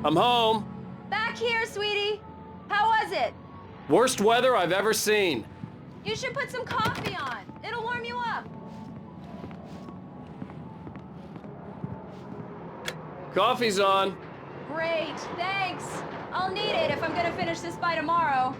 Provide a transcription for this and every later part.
I'm home. Back here, sweetie. How was it? Worst weather I've ever seen. You should put some coffee on. It'll warm you up. Coffee's on. Great, thanks. I'll need it if I'm gonna finish this by tomorrow.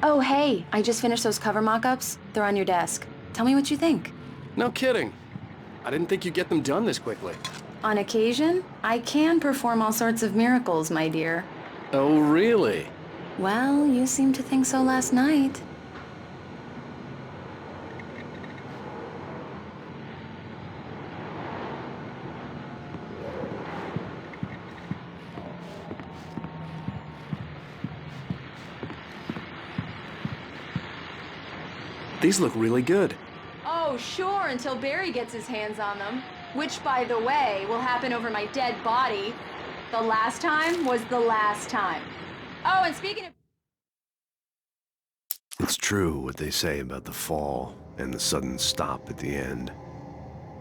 Oh, hey, I just finished those cover mock-ups. They're on your desk. Tell me what you think. No kidding. I didn't think you'd get them done this quickly. On occasion, I can perform all sorts of miracles, my dear. Oh, really? Well, you seemed to think so last night. These look really good. Oh, sure, until Barry gets his hands on them. Which, by the way, will happen over my dead body. The last time was the last time. Oh, and speaking of... It's true what they say about the fall and the sudden stop at the end.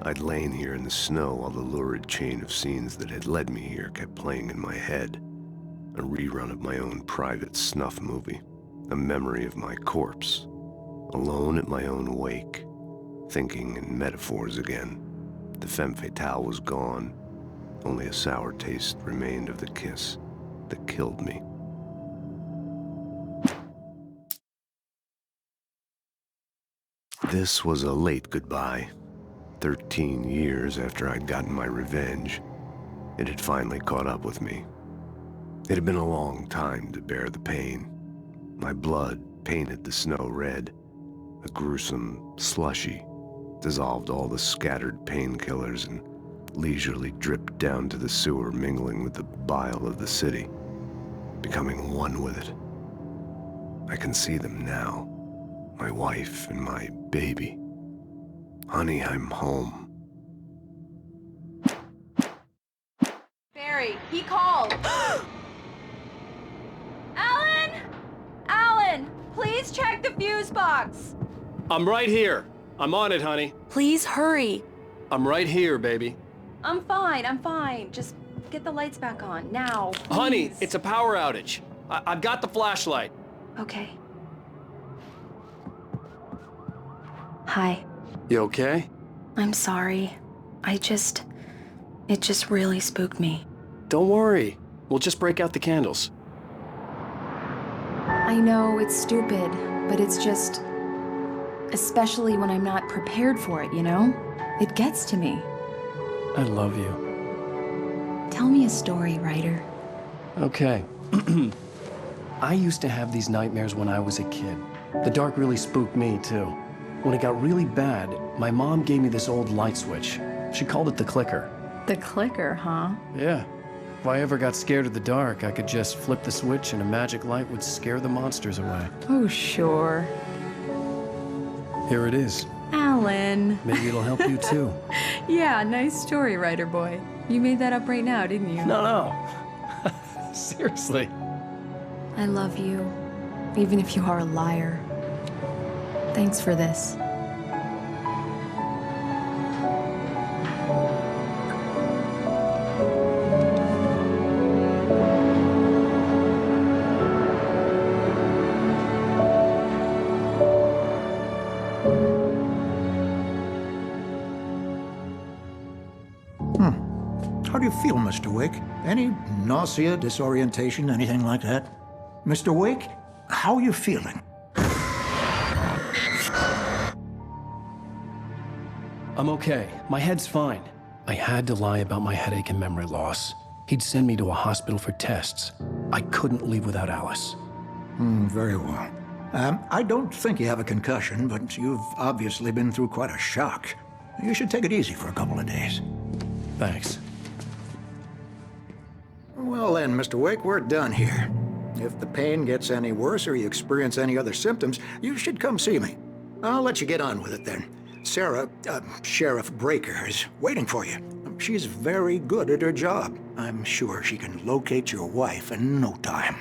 I'd lain here in the snow while the lurid chain of scenes that had led me here kept playing in my head. A rerun of my own private snuff movie. A memory of my corpse. Alone at my own wake. Thinking in metaphors again. The femme fatale was gone. Only a sour taste remained of the kiss that killed me. This was a late goodbye. 13 years after I'd gotten my revenge, it had finally caught up with me. It had been a long time to bear the pain. My blood painted the snow red. A gruesome slushy dissolved all the scattered painkillers and leisurely dripped down to the sewer, mingling with the bile of the city, becoming one with it. I can see them now, my wife and my baby. Honey, I'm home. Barry, he called. Alan! Alan, please check the fuse box. I'm right here. I'm on it, honey. Please hurry. I'm right here, baby. I'm fine. Just get the lights back on, now, please. Honey, it's a power outage. I've got the flashlight. Okay. Hi. You okay? I'm sorry. It just really spooked me. Don't worry. We'll just break out the candles. I know it's stupid, but it's just... Especially when I'm not prepared for it, you know? It gets to me. I love you. Tell me a story, writer. Okay. I used to have these nightmares when I was a kid. The dark really spooked me, too. When it got really bad, my mom gave me this old light switch. She called it the clicker. The clicker, huh? Yeah. If I ever got scared of the dark, I could just flip the switch and a magic light would scare the monsters away. Oh, sure. Here it is. Alan. Maybe it'll help you, too. Yeah, nice story, writer boy. You made that up right now, didn't you? No. Seriously. I love you, even if you are a liar. Thanks for this. How do you feel, Mr. Wake? Any nausea, disorientation, anything like that? Mr. Wake, how are you feeling? I'm okay. My head's fine. I had to lie about my headache and memory loss. He'd send me to a hospital for tests. I couldn't leave without Alice. Very well. I don't think you have a concussion, but you've obviously been through quite a shock. You should take it easy for a couple of days. Thanks. Well then, Mr. Wake, we're done here. If the pain gets any worse or you experience any other symptoms, you should come see me. I'll let you get on with it then. Sarah, Sheriff Breaker, is waiting for you. She's very good at her job. I'm sure she can locate your wife in no time.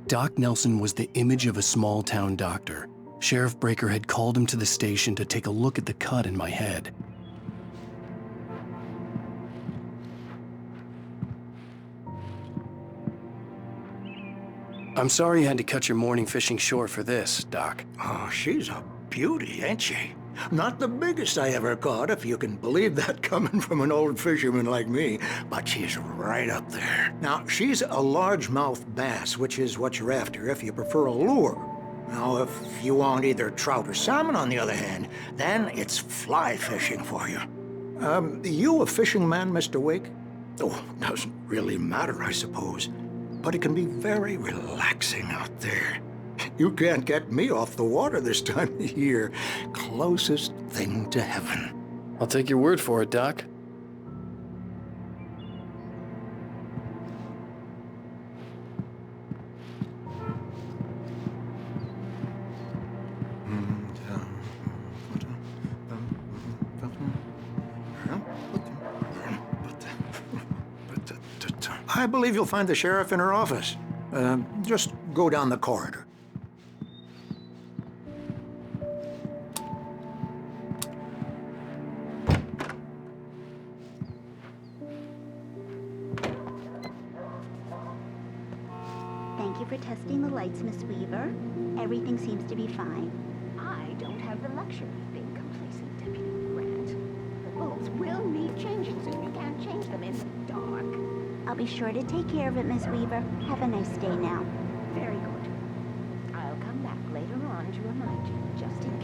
Doc Nelson was the image of a small-town doctor. Sheriff Breaker had called him to the station to take a look at the cut in my head. I'm sorry you had to cut your morning fishing short for this, Doc. Oh, she's a beauty, ain't she? Not the biggest I ever caught, if you can believe that coming from an old fisherman like me, but she's right up there. Now, she's a largemouth bass, which is what you're after if you prefer a lure. Now, if you want either trout or salmon, on the other hand, then it's fly fishing for you. You a fishing man, Mr. Wake? Oh, doesn't really matter, I suppose. But it can be very relaxing out there. You can't get me off the water this time of year. Closest thing to heaven. I'll take your word for it, Doc. I believe you'll find the sheriff in her office. Just go down the corridor. Thank you for testing the lights, Miss Weaver. Everything seems to be fine. I don't have the luxury of being complacent, Deputy Grant. The bulbs will need changing soon. You can't change them in the dark. I'll be sure to take care of it, Miss Weaver. Have a nice day now. Very good. I'll come back later on to remind you, just in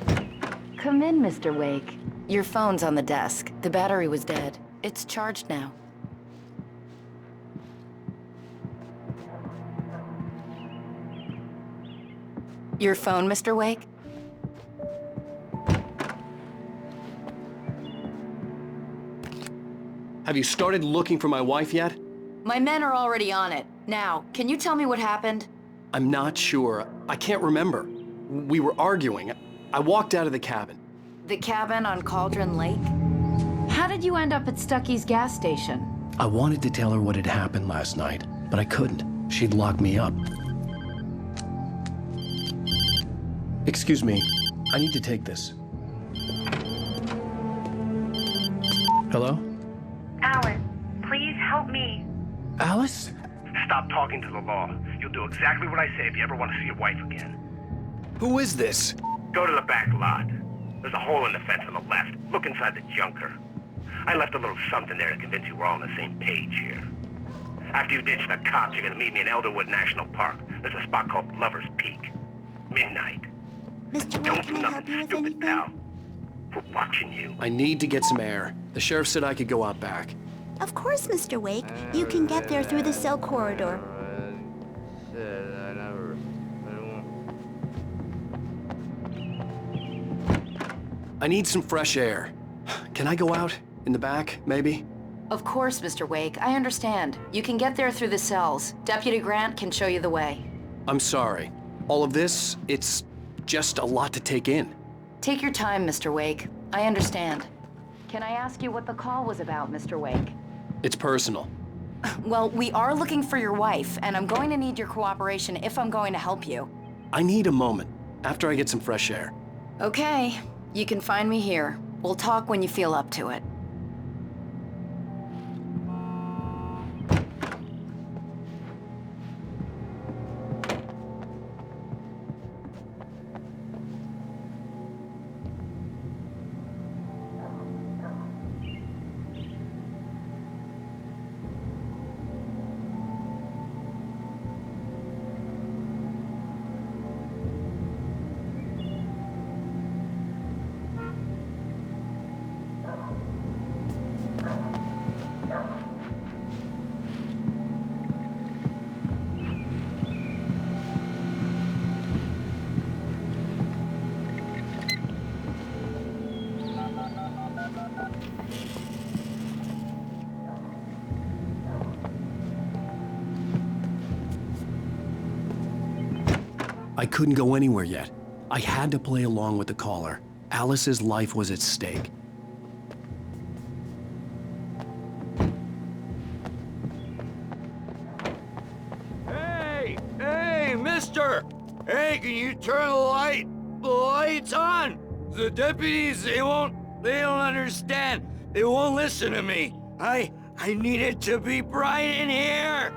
case. Come in, Mr. Wake. Your phone's on the desk. The battery was dead. It's charged now. Your phone, Mr. Wake? Have you started looking for my wife yet? My men are already on it. Now, can you tell me what happened? I'm not sure. I can't remember. We were arguing. I walked out of the cabin. The cabin on Cauldron Lake? How did you end up at Stucky's gas station? I wanted to tell her what had happened last night, but I couldn't. She'd lock me up. Excuse me. I need to take this. Hello? Alice, please help me. Alice? Stop talking to the law. You'll do exactly what I say if you ever want to see your wife again. Who is this? Go to the back lot. There's a hole in the fence on the left. Look inside the junker. I left a little something there to convince you we're all on the same page here. After you ditch the cops, you're gonna meet me in Elderwood National Park. There's a spot called Lover's Peak. Midnight. Mr. Wake, Don't do can I help nothing you with stupid, anything? pal. We're watching you. I need to get some air. The sheriff said I could go out back. Of course, Mr. Wake. You can get there through the cell corridor. I need some fresh air. Can I go out? In the back, maybe? Of course, Mr. Wake. I understand. You can get there through the cells. Deputy Grant can show you the way. I'm sorry. All of this, it's just a lot to take in. Take your time, Mr. Wake. I understand. Can I ask you what the call was about, Mr. Wake? It's personal. Well, we are looking for your wife, and I'm going to need your cooperation if I'm going to help you. I need a moment, after I get some fresh air. Okay, you can find me here. We'll talk when you feel up to it. I couldn't go anywhere yet. I had to play along with the caller. Alice's life was at stake. Hey, mister! Hey, can you turn the lights on? The deputies, they don't understand. They won't listen to me. I need it to be bright in here!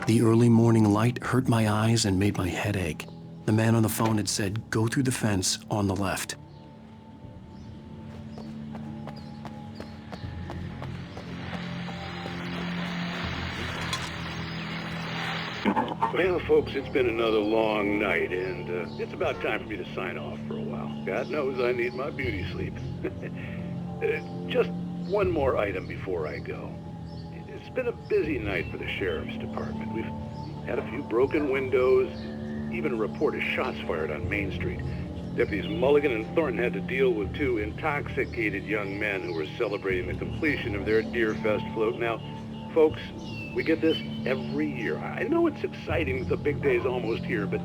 The early morning light hurt my eyes and made my head ache. The man on the phone had said, go through the fence on the left. Well, folks, it's been another long night, and it's about time for me to sign off for a while. God knows I need my beauty sleep. Just one more item before I go. It's been a busy night for the Sheriff's Department. We've had a few broken windows, even a report of shots fired on Main Street. Deputies Mulligan and Thornton had to deal with two intoxicated young men who were celebrating the completion of their Deerfest float. Now, folks, we get this every year. I know it's exciting, the big day's almost here, but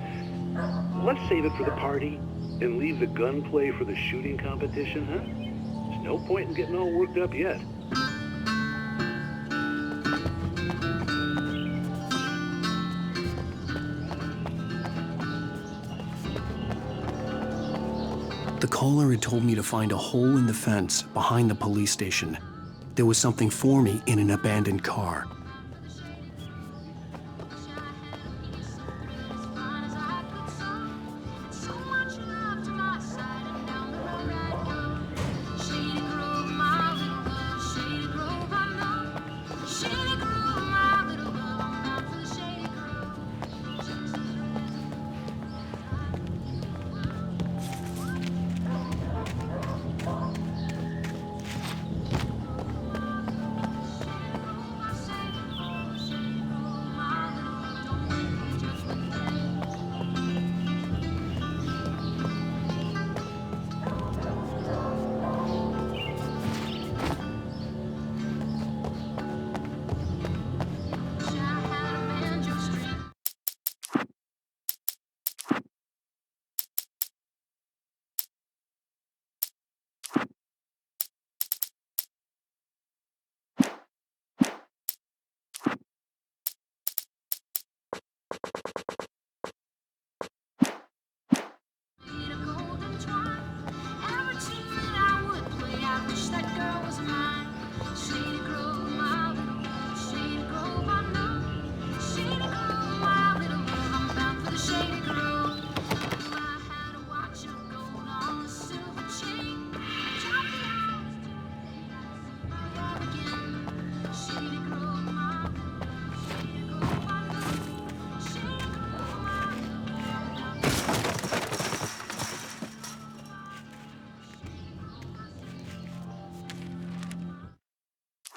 let's save it for the party and leave the gunplay for the shooting competition, huh? There's no point in getting all worked up yet. The caller had told me to find a hole in the fence behind the police station. There was something for me in an abandoned car.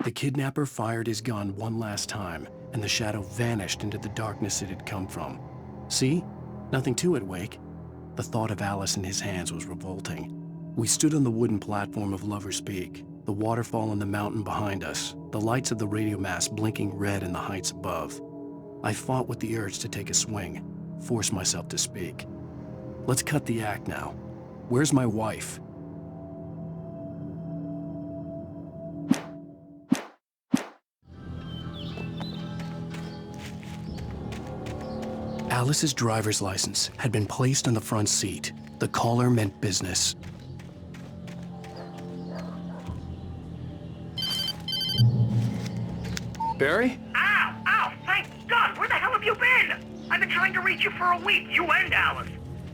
The kidnapper fired his gun one last time, and the shadow vanished into the darkness it had come from. See? Nothing to it, Wake. The thought of Alice in his hands was revolting. We stood on the wooden platform of Lover's Peak, the waterfall on the mountain behind us, the lights of the radio mast blinking red in the heights above. I fought with the urge to take a swing, force myself to speak. Let's cut the act now. Where's my wife? Alice's driver's license had been placed on the front seat. The caller meant business. Barry? Ow! Ow! Thank God! Where the hell have you been? I've been trying to reach you for a week, you and Alice.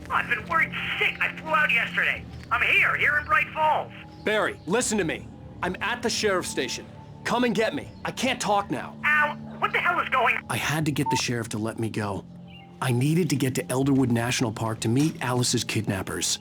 Oh, I've been worried sick. I flew out yesterday. I'm here in Bright Falls. Barry, listen to me. I'm at the sheriff's station. Come and get me. I can't talk now. Ow! What the hell is going on? I had to get the sheriff to let me go. I needed to get to Elderwood National Park to meet Alice's kidnappers.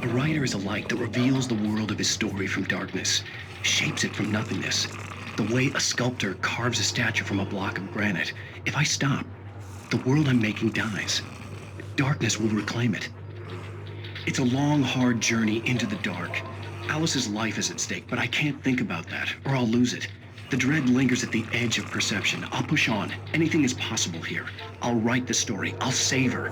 writer is a light that reveals the world of his story from darkness, shapes it from nothingness. The way a sculptor carves a statue from a block of granite. If I stop, the world I'm making dies. Darkness will reclaim it. It's a long, hard journey into the dark. Alice's life is at stake, but I can't think about that, or I'll lose it. The dread lingers at the edge of perception. I'll push on. Anything is possible here. I'll write the story. I'll save her.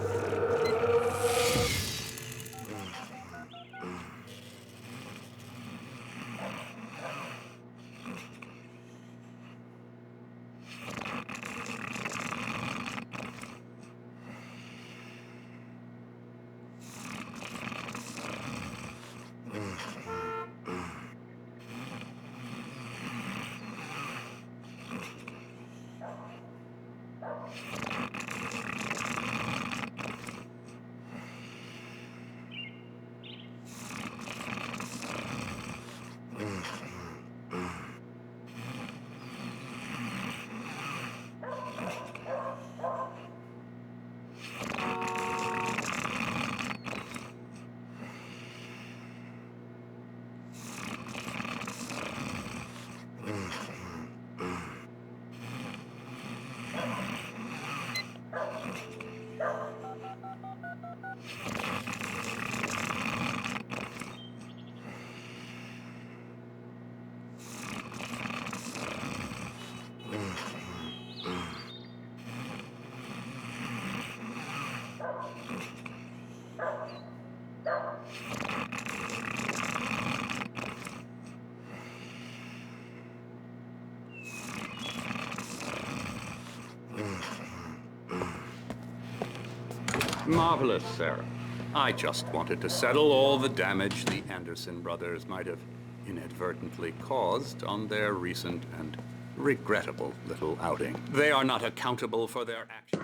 Marvelous, Sarah. I just wanted to settle all the damage the Anderson brothers might have inadvertently caused on their recent and regrettable little outing. They are not accountable for their actions.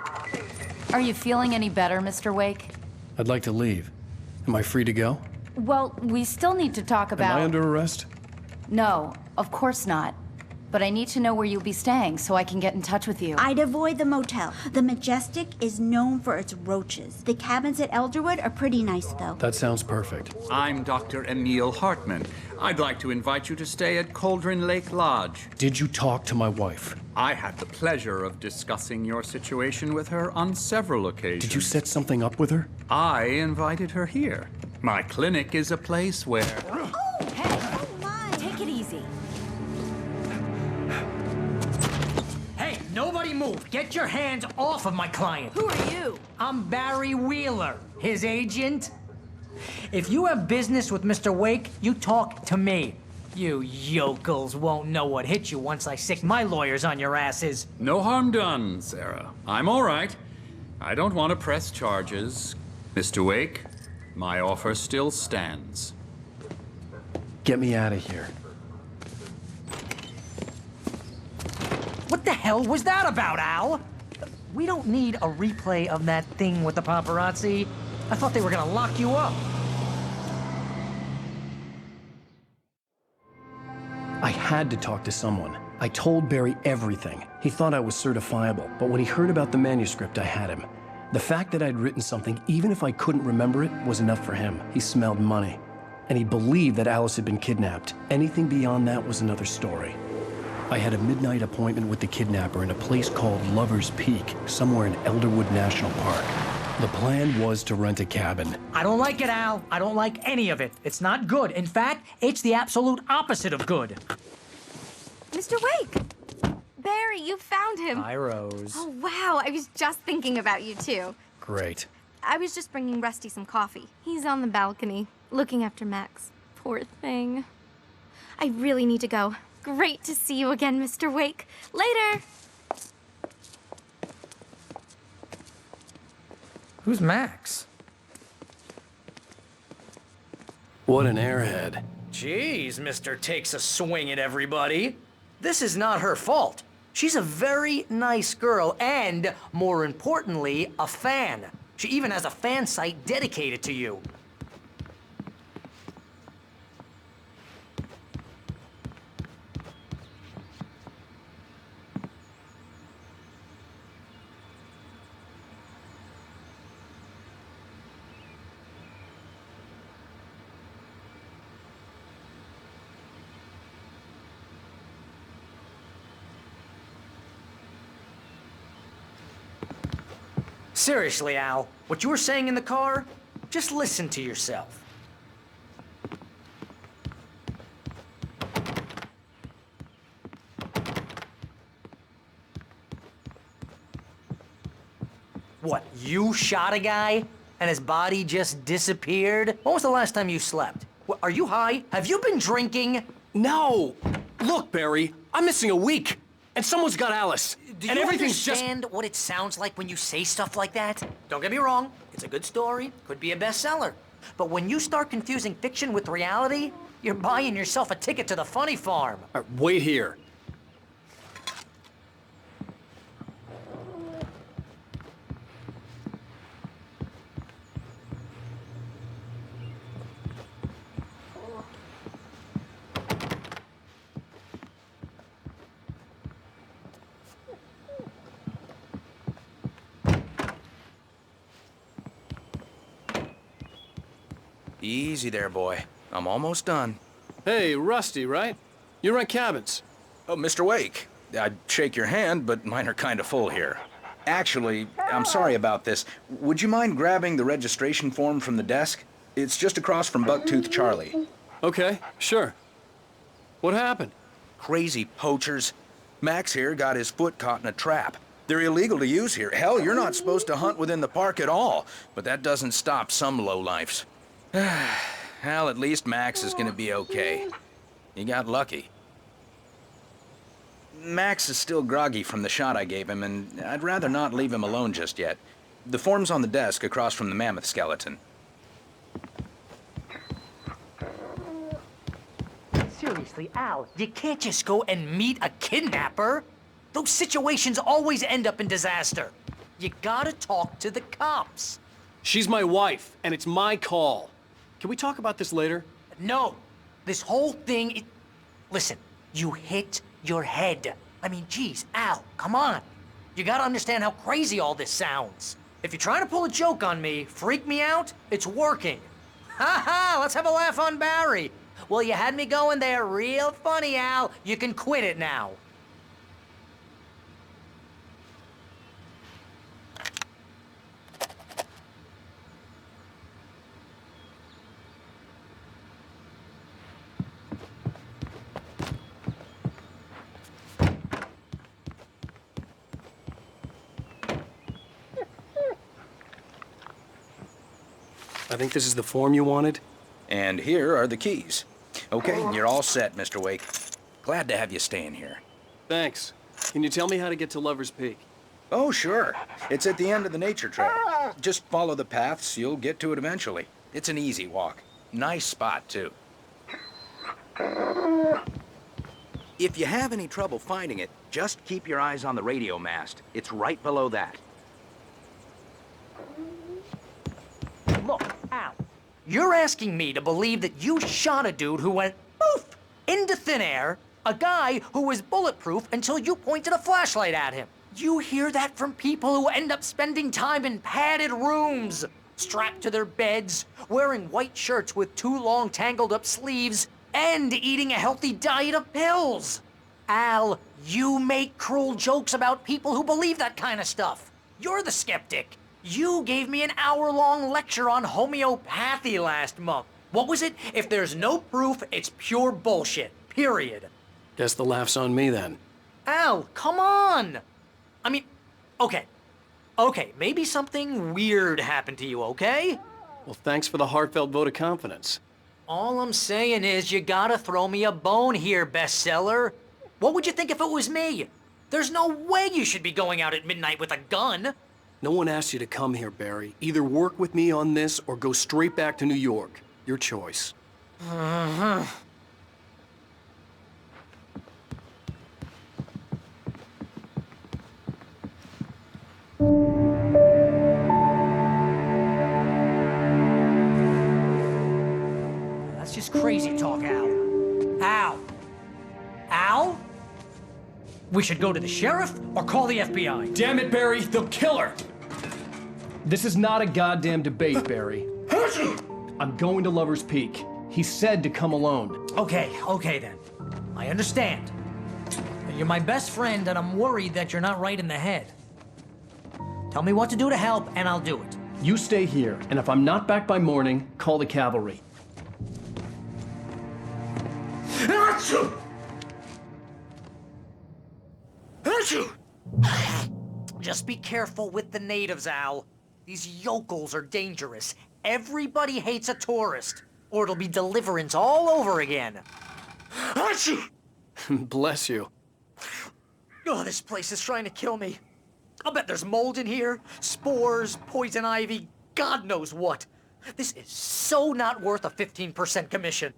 Are you feeling any better, Mr. Wake? I'd like to leave. Am I free to go? Well, we still need to talk about... Am I under arrest? No, of course not. But I need to know where you'll be staying so I can get in touch with you. I'd avoid the motel. The Majestic is known for its roaches. The cabins at Elderwood are pretty nice, though. That sounds perfect. I'm Dr. Emil Hartman. I'd like to invite you to stay at Cauldron Lake Lodge. Did you talk to my wife? I had the pleasure of discussing your situation with her on several occasions. Did you set something up with her? I invited her here. My clinic is a place where... Oh, hey! Oh, my! Take it easy. Hey, nobody move! Get your hands off of my client! Who are you? I'm Barry Wheeler, his agent. If you have business with Mr. Wake, you talk to me. You yokels won't know what hit you once I sick my lawyers on your asses. No harm done, Sarah. I'm all right. I don't want to press charges. Mr. Wake, my offer still stands. Get me out of here. What the hell was that about, Al? We don't need a replay of that thing with the paparazzi. I thought they were gonna lock you up. I had to talk to someone. I told Barry everything. He thought I was certifiable, but when he heard about the manuscript, I had him. The fact that I'd written something, even if I couldn't remember it, was enough for him. He smelled money. And he believed that Alice had been kidnapped. Anything beyond that was another story. I had a midnight appointment with the kidnapper in a place called Lover's Peak, somewhere in Elderwood National Park. The plan was to rent a cabin. I don't like it, Al. I don't like any of it. It's not good. In fact, it's the absolute opposite of good. Mr. Wake! Barry, you found him. Hi, Rose. Oh, wow. I was just thinking about you, too. Great. I was just bringing Rusty some coffee. He's on the balcony, looking after Max. Poor thing. I really need to go. Great to see you again, Mr. Wake. Later! Who's Max? What an airhead. Jeez, Mr. Takes a swing at everybody. This is not her fault. She's a very nice girl and, more importantly, a fan. She even has a fan site dedicated to you. Seriously, Al, what you were saying in the car, just listen to yourself. What, you shot a guy and his body just disappeared? When was the last time you slept? What, are you high? Have you been drinking? No! Look, Barry, I'm missing a week, and someone's got Alice. Do and you everything's understand what it sounds like when you say stuff like that? Don't get me wrong, it's a good story, could be a bestseller. But when you start confusing fiction with reality, you're buying yourself a ticket to the funny farm. All right, wait here. Easy there, boy. I'm almost done. Hey, Rusty, right? You rent cabins. Oh, Mr. Wake. I'd shake your hand, but mine are kind of full here. Actually, I'm sorry about this. Would you mind grabbing the registration form from the desk? It's just across from Bucktooth Charlie. Okay, sure. What happened? Crazy poachers. Max here got his foot caught in a trap. They're illegal to use here. Hell, you're not supposed to hunt within the park at all. But that doesn't stop some lowlifes. Well, at least Max is gonna be okay. He got lucky. Max is still groggy from the shot I gave him, and I'd rather not leave him alone just yet. The form's on the desk across from the mammoth skeleton. Seriously, Al, you can't just go and meet a kidnapper. Those situations always end up in disaster. You gotta talk to the cops. She's my wife, and it's my call. Can we talk about this later? No. This whole thing, listen, you hit your head. I mean, geez, Al, come on. You gotta understand how crazy all this sounds. If you're trying to pull a joke on me, freak me out, it's working. Ha ha, let's have a laugh on Barry. Well, you had me going there real funny, Al. You can quit it now. I think this is the form you wanted. And here are the keys. Okay, you're all set, Mr. Wake. Glad to have you staying here. Thanks. Can you tell me how to get to Lover's Peak? Oh, sure. It's at the end of the nature trail. Just follow the paths, you'll get to it eventually. It's an easy walk. Nice spot, too. If you have any trouble finding it, just keep your eyes on the radio mast. It's right below that. Look, Al, you're asking me to believe that you shot a dude who went poof into thin air, a guy who was bulletproof until you pointed a flashlight at him. You hear that from people who end up spending time in padded rooms, strapped to their beds, wearing white shirts with too long tangled up sleeves, and eating a healthy diet of pills. Al, you make cruel jokes about people who believe that kind of stuff. You're the skeptic. You gave me an hour-long lecture on homeopathy last month. What was it? If there's no proof, it's pure bullshit. Period. Guess the laugh's on me then. Al, come on! I mean, okay. Okay, maybe something weird happened to you, okay? Well, thanks for the heartfelt vote of confidence. All I'm saying is you gotta throw me a bone here, bestseller. What would you think if it was me? There's no way you should be going out at midnight with a gun. No one asked you to come here, Barry. Either work with me on this or go straight back to New York. Your choice. That's just crazy talk, Al. Al? Al? We should go to the sheriff or call the FBI. Damn it, Barry, they'll kill her! This is not a goddamn debate, Barry. I'm going to Lover's Peak. He said to come alone. Okay then. I understand. You're my best friend, and I'm worried that you're not right in the head. Tell me what to do to help, and I'll do it. You stay here, and if I'm not back by morning, call the cavalry. Achoo! Achoo! Just be careful with the natives, Al. These yokels are dangerous. Everybody hates a tourist, or it'll be Deliverance all over again. Achoo! Bless you. Oh, this place is trying to kill me. I'll bet there's mold in here, spores, poison ivy, God knows what. This is so not worth a 15% commission.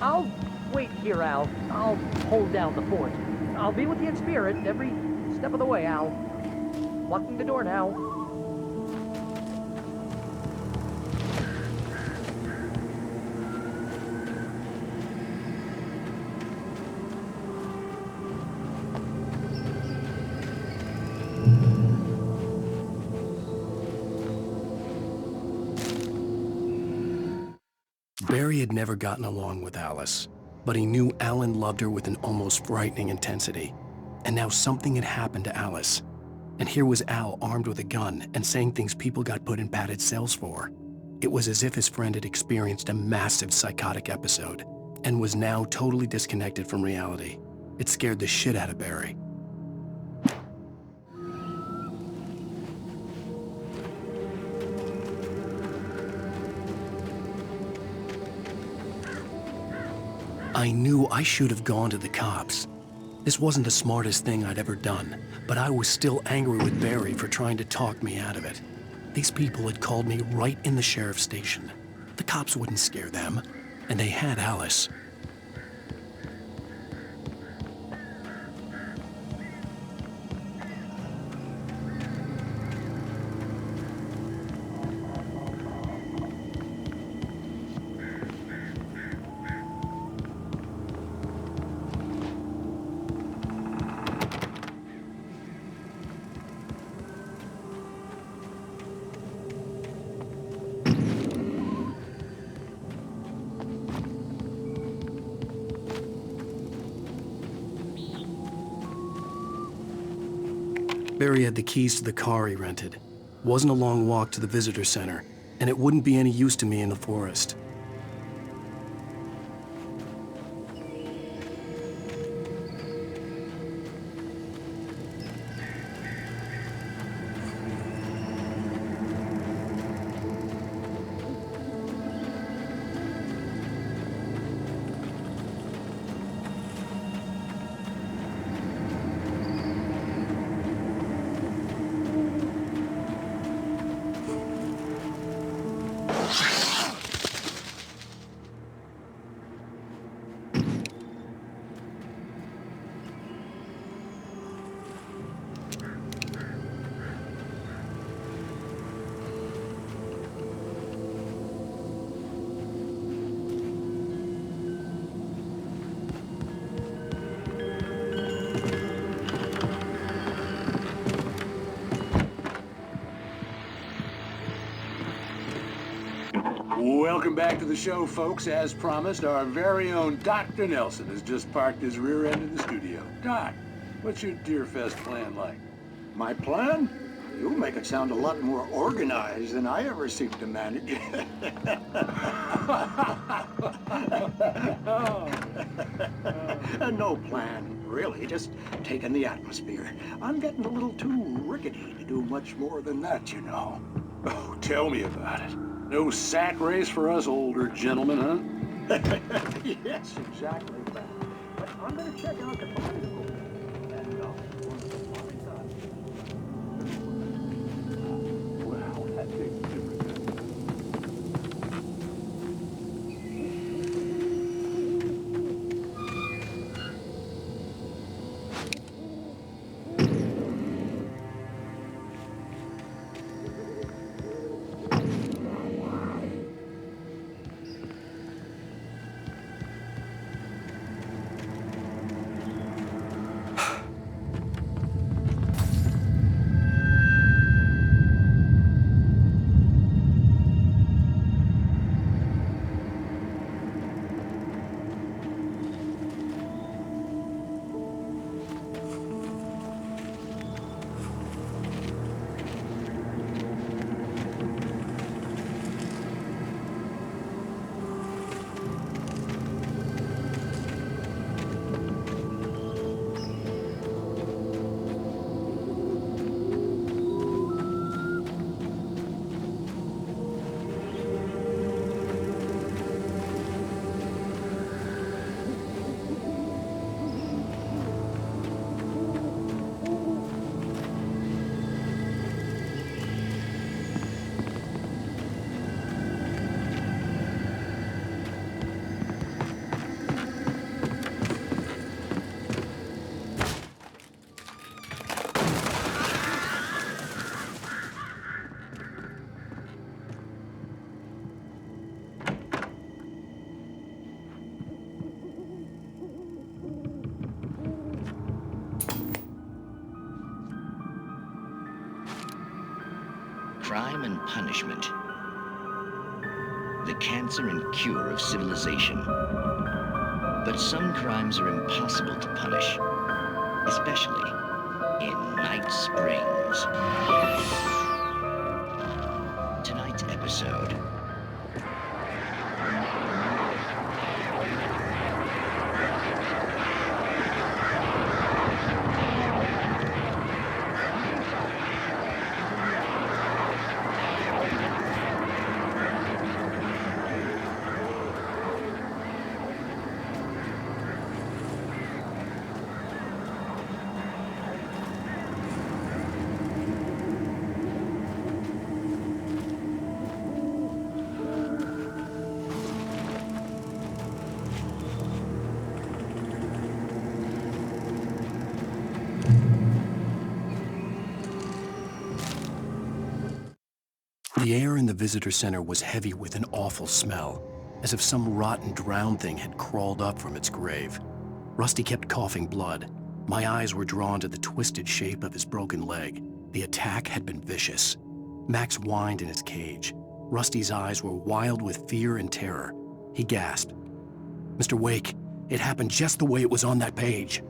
I'll wait here, Al. I'll hold down the fort. I'll be with you in spirit every step of the way, Al. Locking the door now. Barry had never gotten along with Alice, but he knew Alan loved her with an almost frightening intensity. And now something had happened to Alice. And here was Al armed with a gun and saying things people got put in padded cells for. It was as if his friend had experienced a massive psychotic episode and was now totally disconnected from reality. It scared the shit out of Barry. I knew I should have gone to the cops. This wasn't the smartest thing I'd ever done, but I was still angry with Barry for trying to talk me out of it. These people had called me right in the sheriff's station. The cops wouldn't scare them, and they had Alice. Barry had the keys to the car he rented. Wasn't a long walk to the visitor center, and it wouldn't be any use to me in the forest. Welcome back to the show, folks. As promised, our very own Dr. Nelson has just parked his rear end in the studio. Doc, what's your Deerfest plan like? My plan? You make it sound a lot more organized than I ever seem to manage. No plan, really. Just taking the atmosphere. I'm getting a little too rickety to do much more than that, you know. Oh, tell me about it. No sack race for us older gentlemen, huh? Yes, exactly. But I'm gonna check out the bicycle. And, Well, that takes a different Crime and punishment. The cancer and cure of civilization. But some crimes are impossible to punish, especially in Night Springs. Tonight's episode. The air in the visitor center was heavy with an awful smell, as if some rotten drowned thing had crawled up from its grave. Rusty kept coughing blood. My eyes were drawn to the twisted shape of his broken leg. The attack had been vicious. Max whined in his cage. Rusty's eyes were wild with fear and terror. He gasped. "Mr. Wake, it happened just the way it was on that page."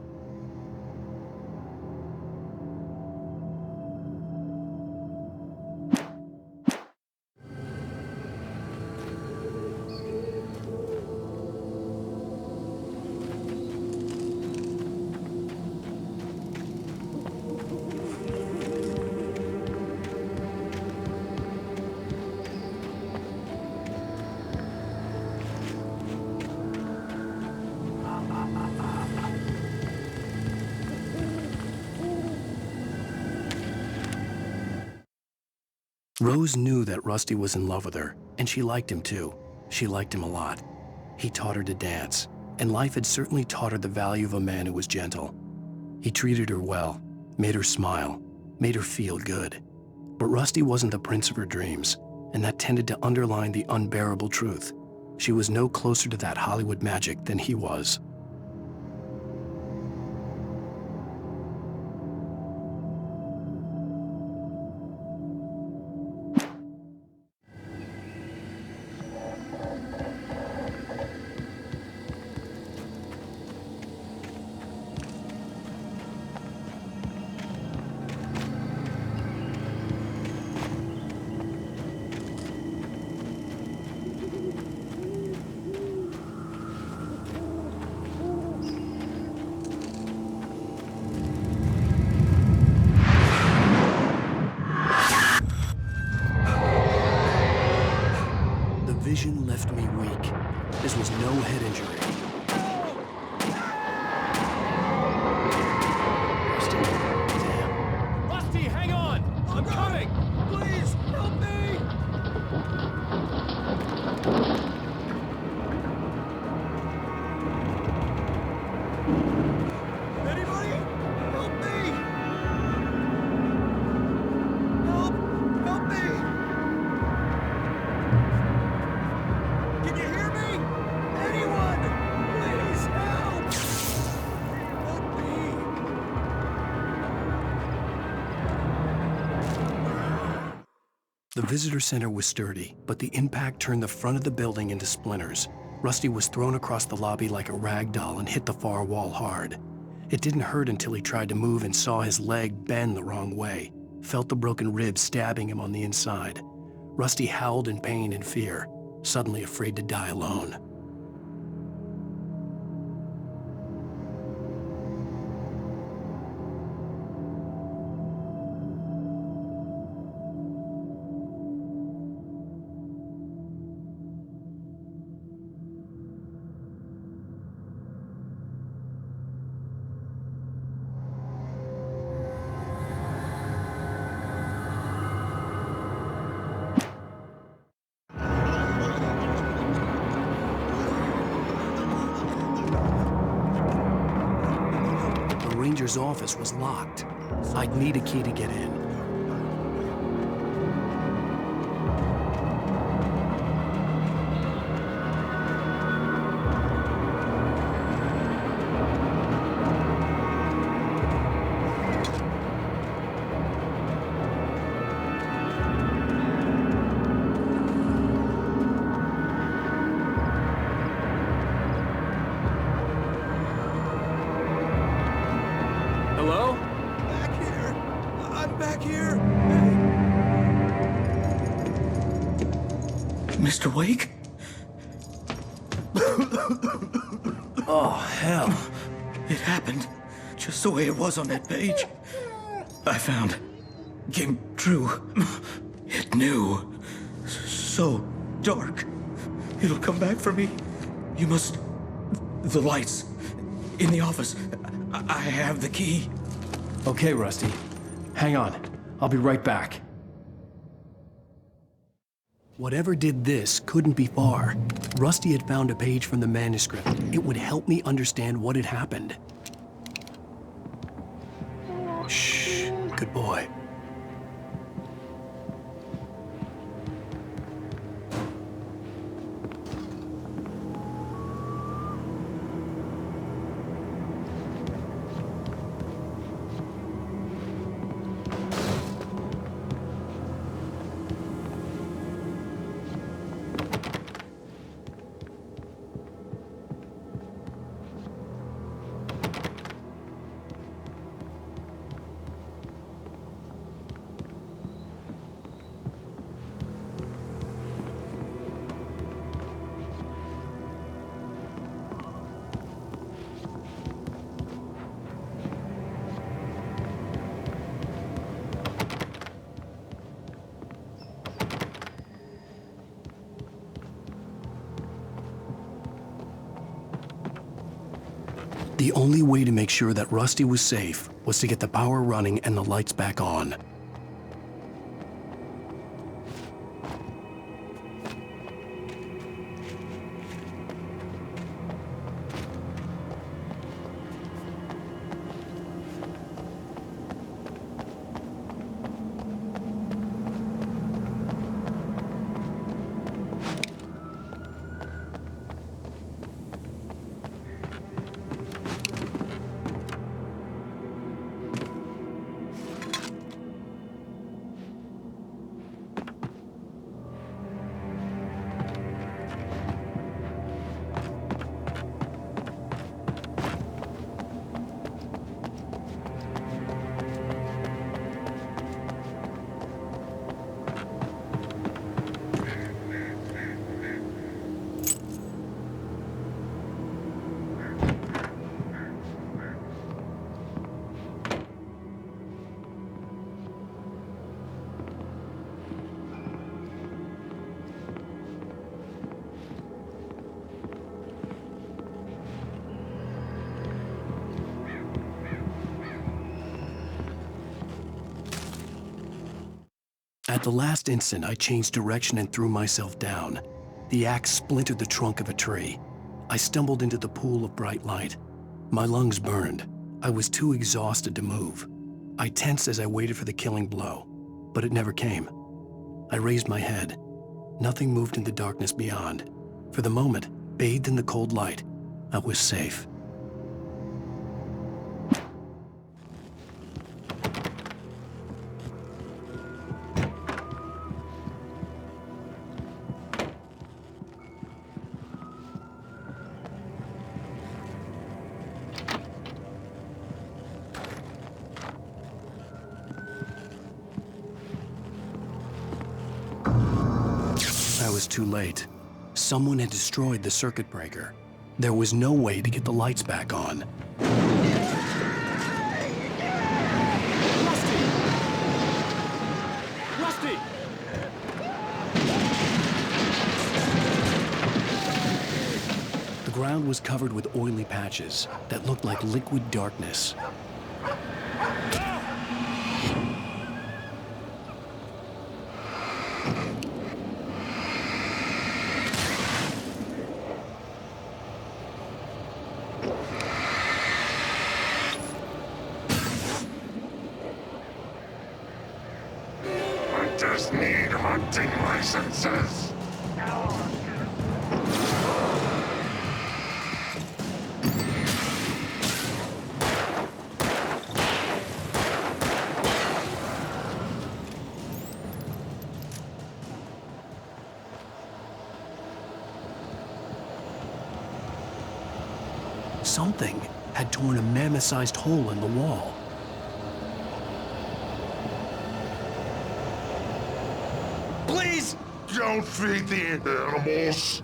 Rose knew that Rusty was in love with her, and she liked him too. She liked him a lot. He taught her to dance, and life had certainly taught her the value of a man who was gentle. He treated her well, made her smile, made her feel good. But Rusty wasn't the prince of her dreams, and that tended to underline the unbearable truth. She was no closer to that Hollywood magic than he was. vision left me weak. This was no head injury. Rusty, hang on! I'm coming! Please, help me! Anybody? Help me! Help me! Can you hear me? Anyone? Please help! Help me! The visitor center was sturdy, but the impact turned the front of the building into splinters. Rusty was thrown across the lobby like a rag doll and hit the far wall hard. It didn't hurt until he tried to move and saw his leg bend the wrong way, felt the broken rib stabbing him on the inside. Rusty howled in pain and fear, suddenly afraid to die alone. The ranger's office was locked. I'd need a key to get in. Hello? Back here! I'm back here! Mr. Wake? Oh, hell. It happened just the way it was on that page. I found. Came true. It knew. So dark. It'll come back for me. You must... The lights. In the office. I have the key. Okay, Rusty. Hang on. I'll be right back. Whatever did this couldn't be far. Rusty had found a page from the manuscript. It would help me understand what had happened. Shh. Good boy. The only way to make sure that Rusty was safe was to get the power running and the lights back on. At the last instant, I changed direction and threw myself down. The axe splintered the trunk of a tree. I stumbled into the pool of bright light. My lungs burned. I was too exhausted to move. I tensed as I waited for the killing blow, but it never came. I raised my head. Nothing moved in the darkness beyond. For the moment, bathed in the cold light, I was safe. I was too late. Someone had destroyed the circuit breaker. There was no way to get the lights back on. Rusty! The ground was covered with oily patches that looked like liquid darkness. Hunters need hunting licenses. Something had torn a mammoth-sized hole in the wall. Please don't feed the animals.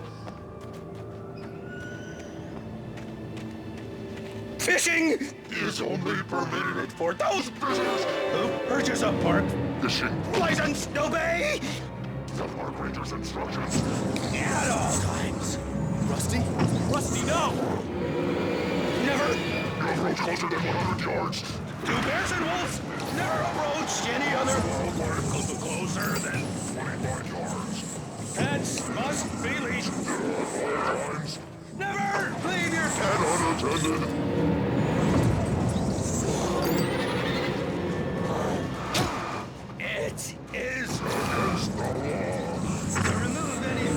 Fishing is only permitted for those prisoners who purchase a park fishing license. Obey the park ranger's instructions at all times. Rusty? Rusty, no! Never no approach closer than 100 yards. to bears and wolves. Never approach any other closer than 25 yards. pets must be leashed. At all times. Never leave your And unattended. It is against the law to remove any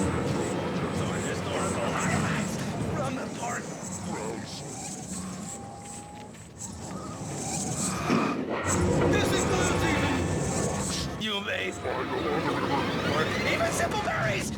or historical artifacts from the park. This includes even you may or even simple berries.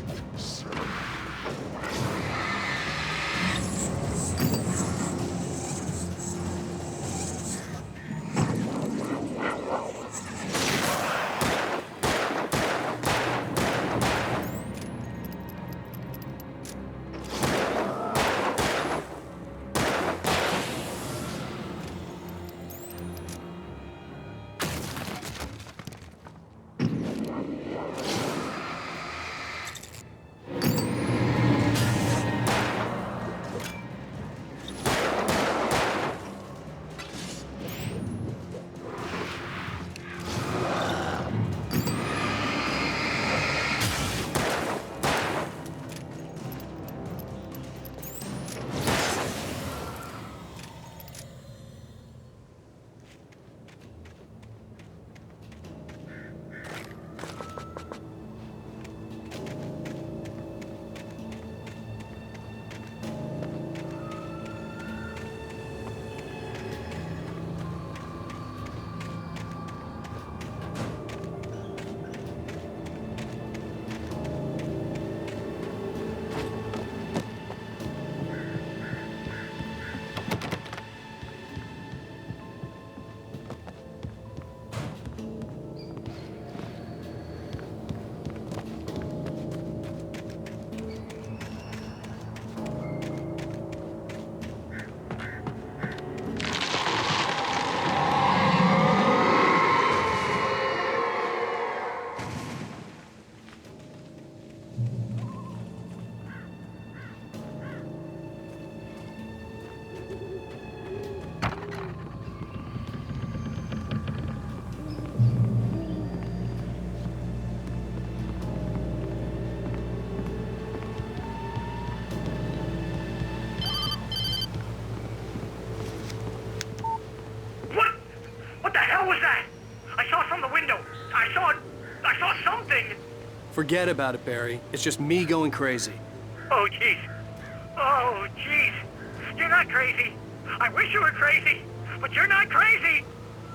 Forget about it, Barry. It's just me going crazy. Oh, jeez. Oh, jeez. You're not crazy. I wish you were crazy, but you're not crazy.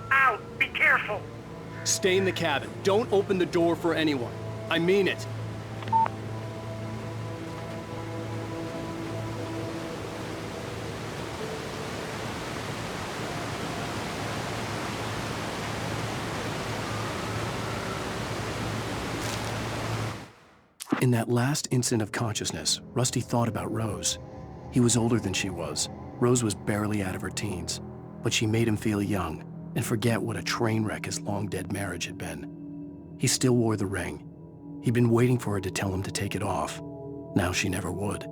Ow, be careful. Stay in the cabin. Don't open the door for anyone. I mean it. In that last instant of consciousness, Rusty thought about Rose. He was older than she was. Rose was barely out of her teens, but she made him feel young and forget what a train wreck his long-dead marriage had been. He still wore the ring. He'd been waiting for her to tell him to take it off. Now she never would.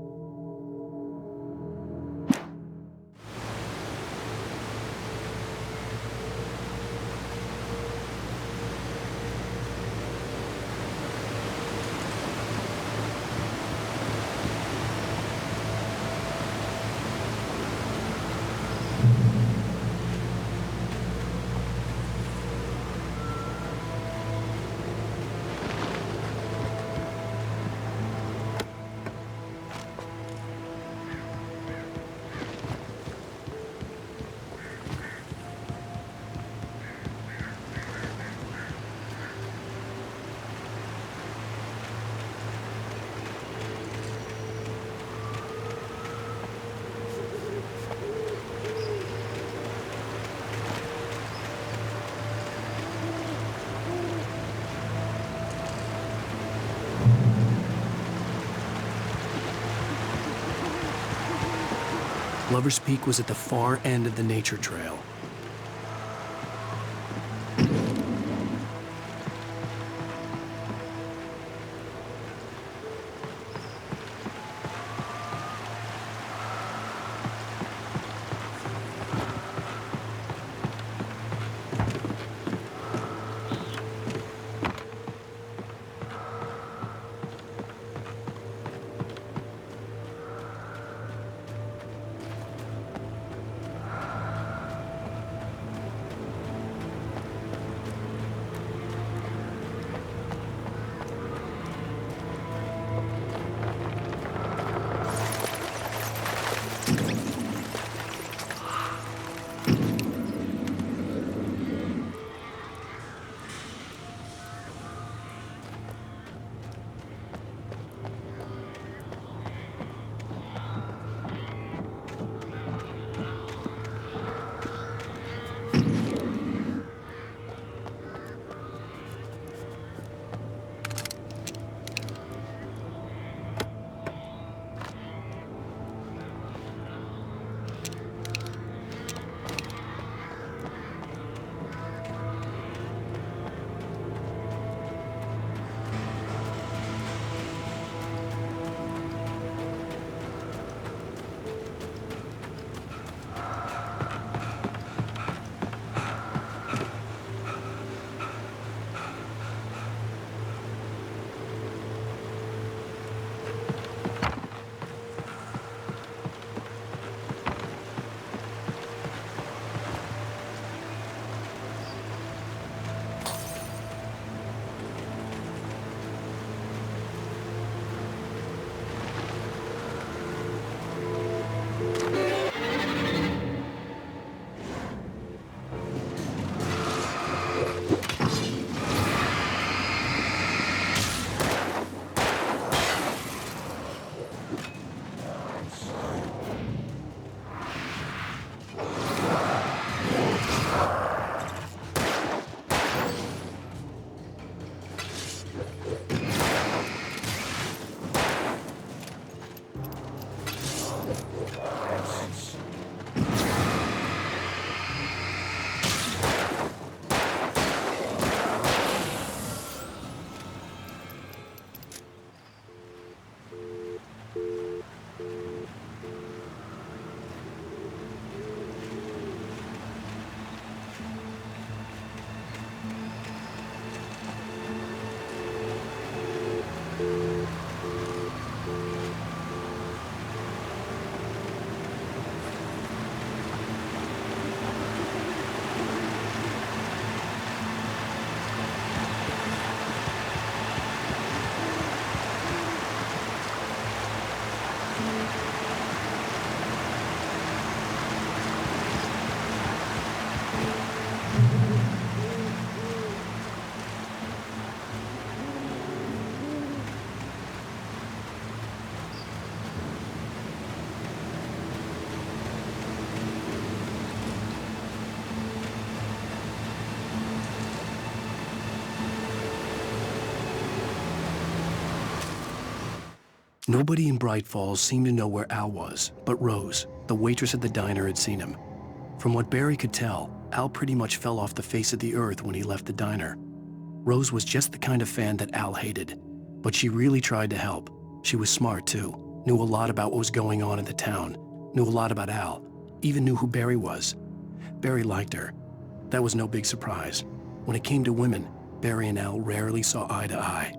Lover's Peak was at the far end of the nature trail. Nobody in Bright Falls seemed to know where Al was, but Rose, the waitress at the diner, had seen him. From what Barry could tell, Al pretty much fell off the face of the earth when he left the diner. Rose was just the kind of fan that Al hated, but she really tried to help. She was smart too, knew a lot about what was going on in the town, knew a lot about Al, even knew who Barry was. Barry liked her. That was no big surprise. When it came to women, Barry and Al rarely saw eye to eye.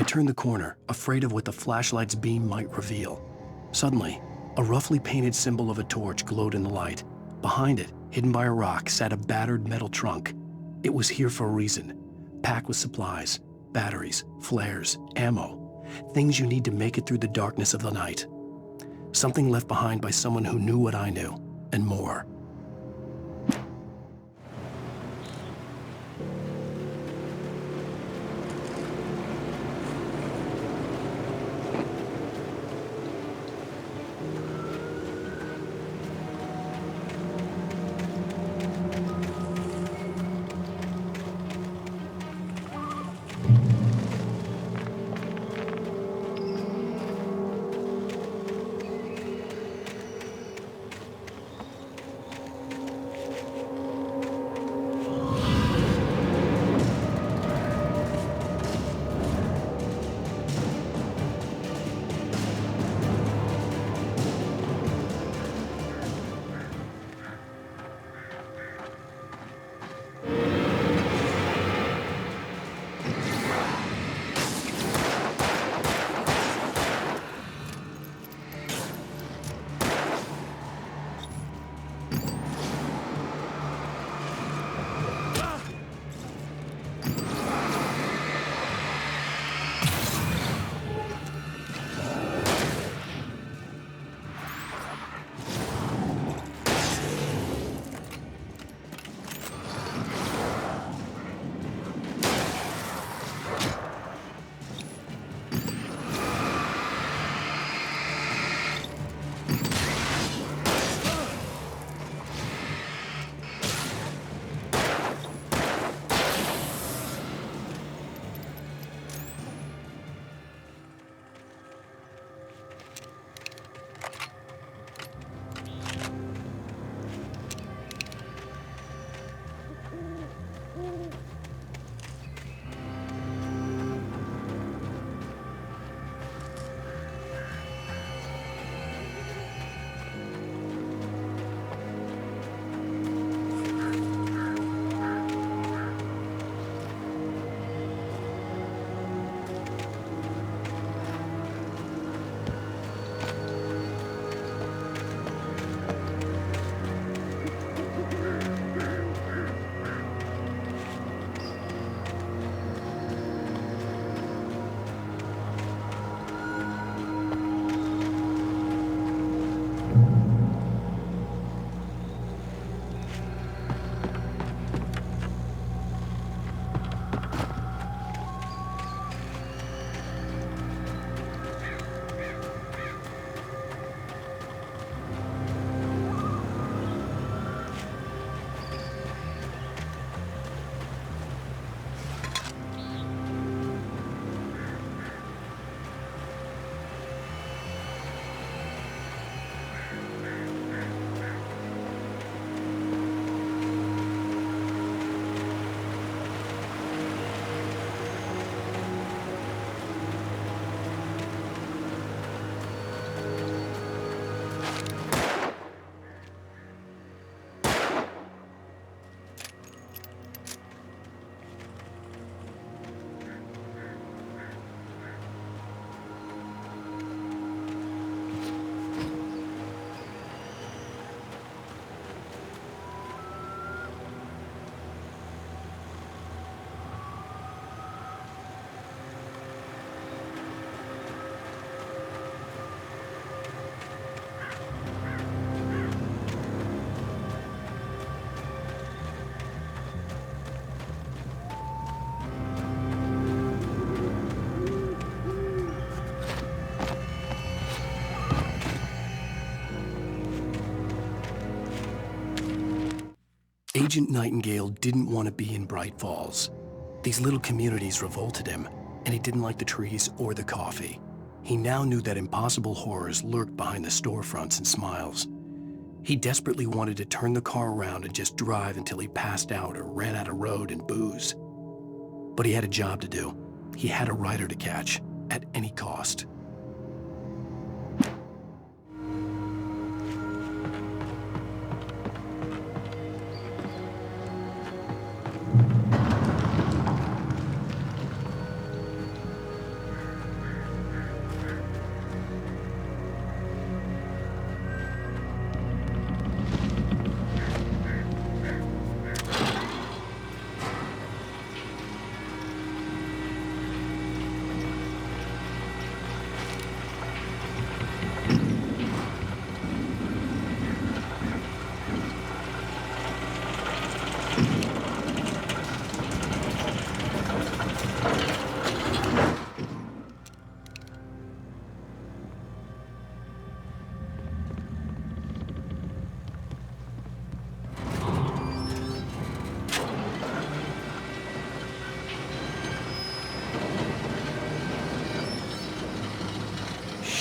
I turned the corner, afraid of what the flashlight's beam might reveal. Suddenly, a roughly painted symbol of a torch glowed in the light. Behind it, hidden by a rock, sat a battered metal trunk. It was here for a reason, packed with supplies, batteries, flares, ammo, things you need to make it through the darkness of the night. Something left behind by someone who knew what I knew, and more. Agent Nightingale didn't want to be in Bright Falls. These little communities revolted him, and he didn't like the trees or the coffee. He now knew that impossible horrors lurked behind the storefronts and smiles. He desperately wanted to turn the car around and just drive until he passed out or ran out of road and booze. But he had a job to do. He had a rider to catch, at any cost.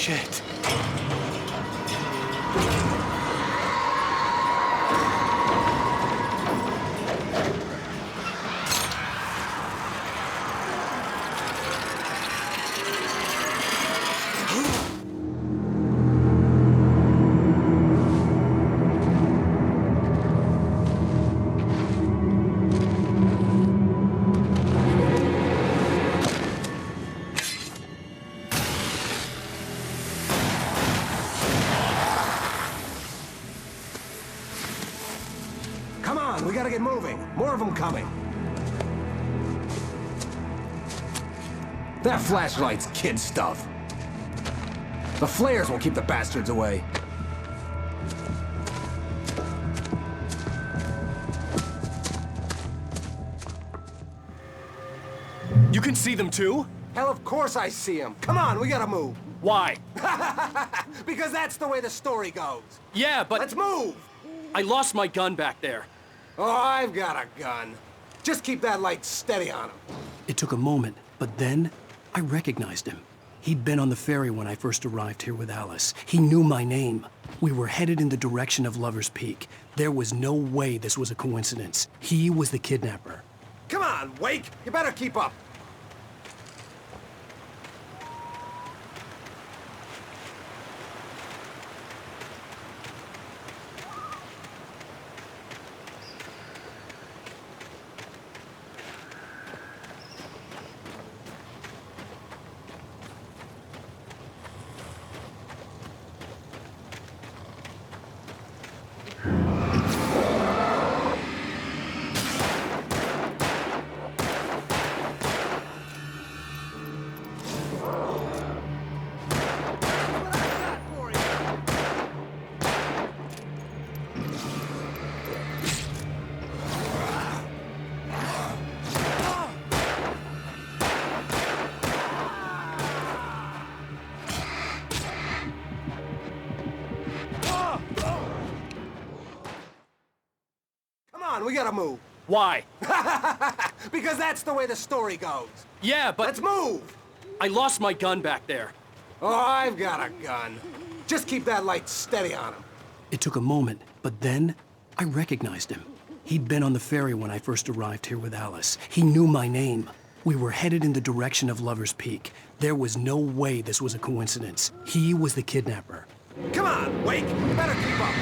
Shit. Come on, we gotta get moving. More of them coming. That flashlight's kid stuff. The flares will keep the bastards away. You can see them too? Hell, of course I see them. Come on, we gotta move. Why? Because that's the way the story goes. Yeah, but... Let's move! I lost my gun back there. Oh, I've got a gun. Just keep that light steady on him. It took a moment, but then I recognized him. He'd been on the ferry when I first arrived here with Alice. He knew my name. We were headed in the direction of Lover's Peak. There was no way this was a coincidence. He was the kidnapper. Come on, Wake! You better keep up. We gotta move. Why? Because that's the way the story goes. Yeah, but... Let's move! I lost my gun back there. Oh, I've got a gun. Just keep that light steady on him. It took a moment, but then I recognized him. He'd been on the ferry when I first arrived here with Alice. He knew my name. We were headed in the direction of Lover's Peak. There was no way this was a coincidence. He was the kidnapper. Come on, Wake! You better keep up.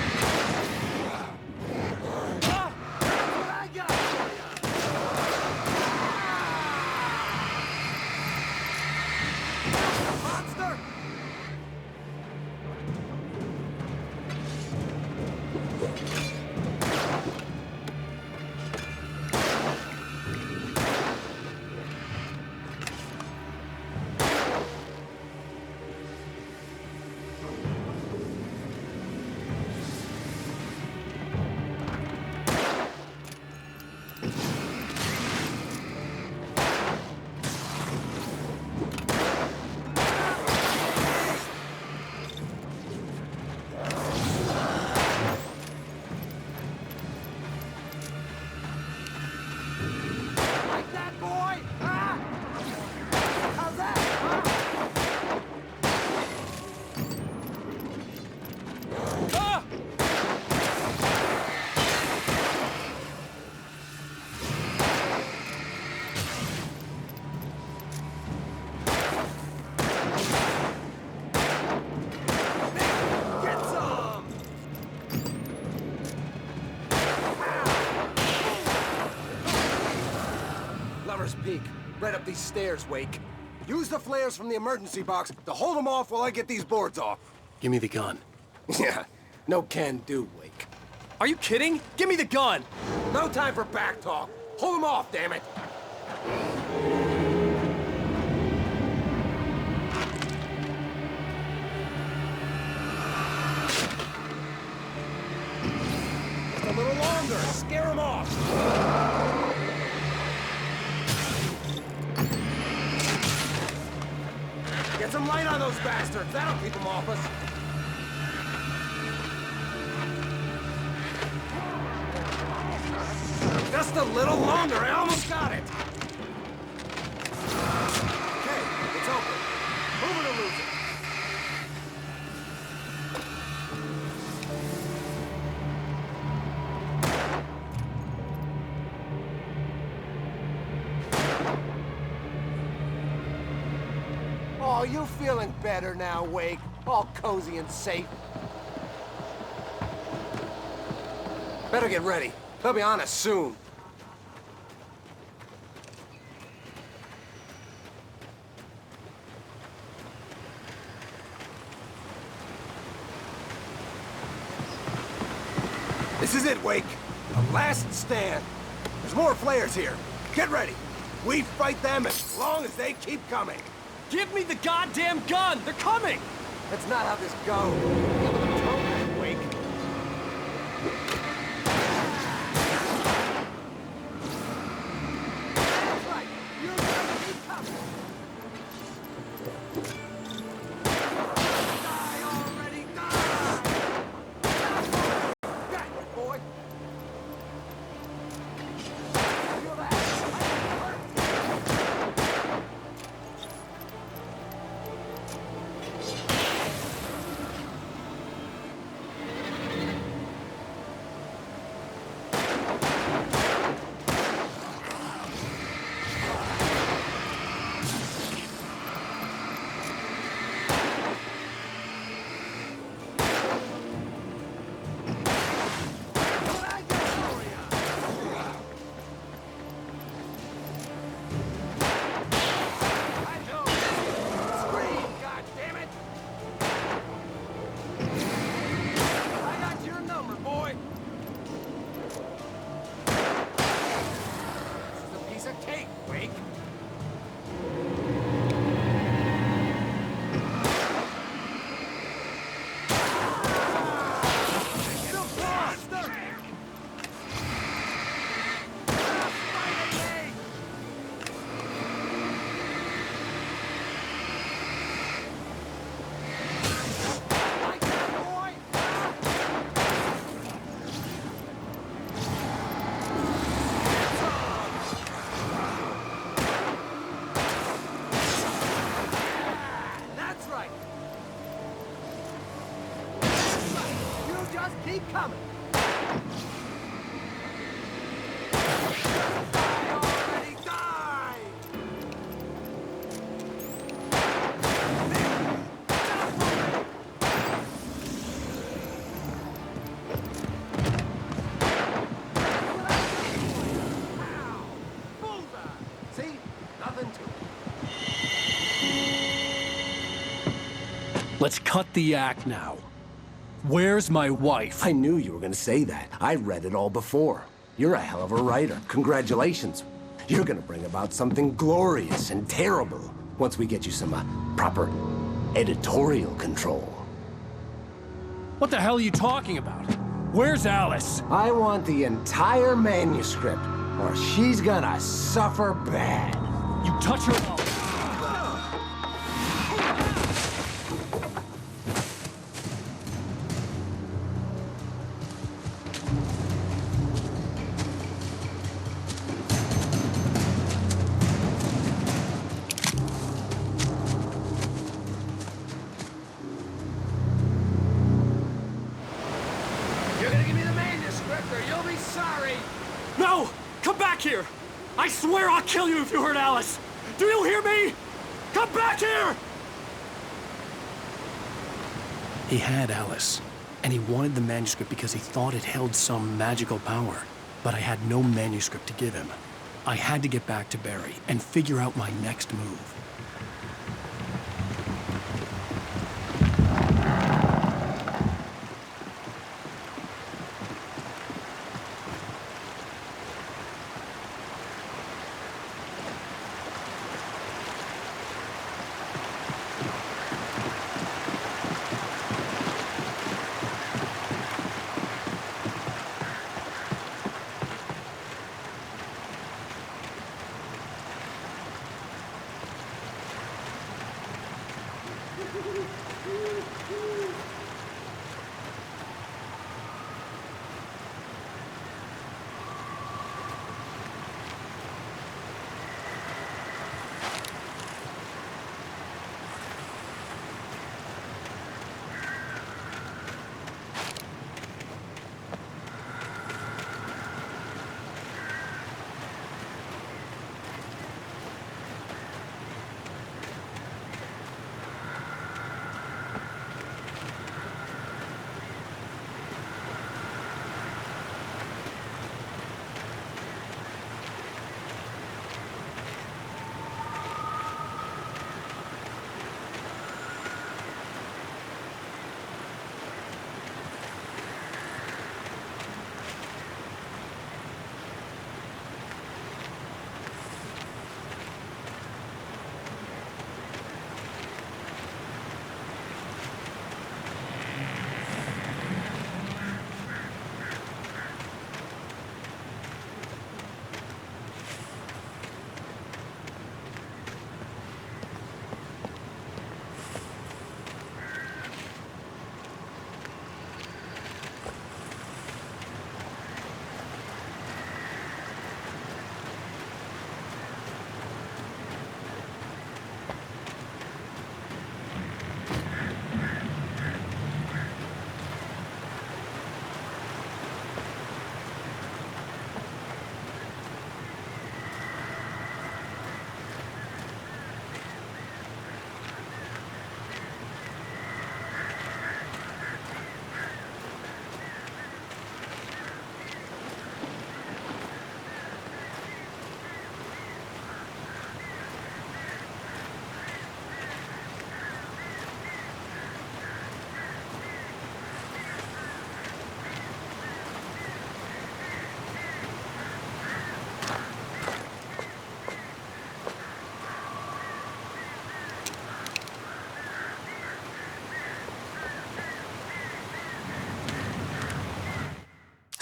Peak. Right up these stairs, Wake. Use the flares from the emergency box to hold them off while I get these boards off. Give me the gun. Yeah, no can do, Wake. Are you kidding? Give me the gun! No time for back talk. Hold them off, damn it! Just a little longer. Scare them off. Get some light on those bastards. That'll keep them off us. Just a little longer. I almost got it. Okay, it's open. Move it or lose it. Oh, you feeling better now, Wake? All cozy and safe. Better get ready. They'll be on us soon. This is it, Wake. The last stand. There's more flares here. Get ready. We fight them as long as they keep coming. Give me the goddamn gun! They're coming! That's not how this goes. Get with the program, Wake. That's right. You're gonna keep coming. Die already, die! Got it, boy. Feel that? Keep coming. Die already, die! See? Nothing to it. Let's cut the act now. Where's my wife? I knew you were gonna say that. I read it all before. You're a hell of a writer. Congratulations. You're gonna bring about something glorious and terrible once we get you some proper editorial control. What the hell are you talking about? Where's Alice? I want the entire manuscript, or she's gonna suffer bad. You touch her... No! Come back here! I swear I'll kill you if you hurt Alice! Do you hear me? Come back here! He had Alice, and he wanted the manuscript because he thought it held some magical power. But I had no manuscript to give him. I had to get back to Barry and figure out my next move.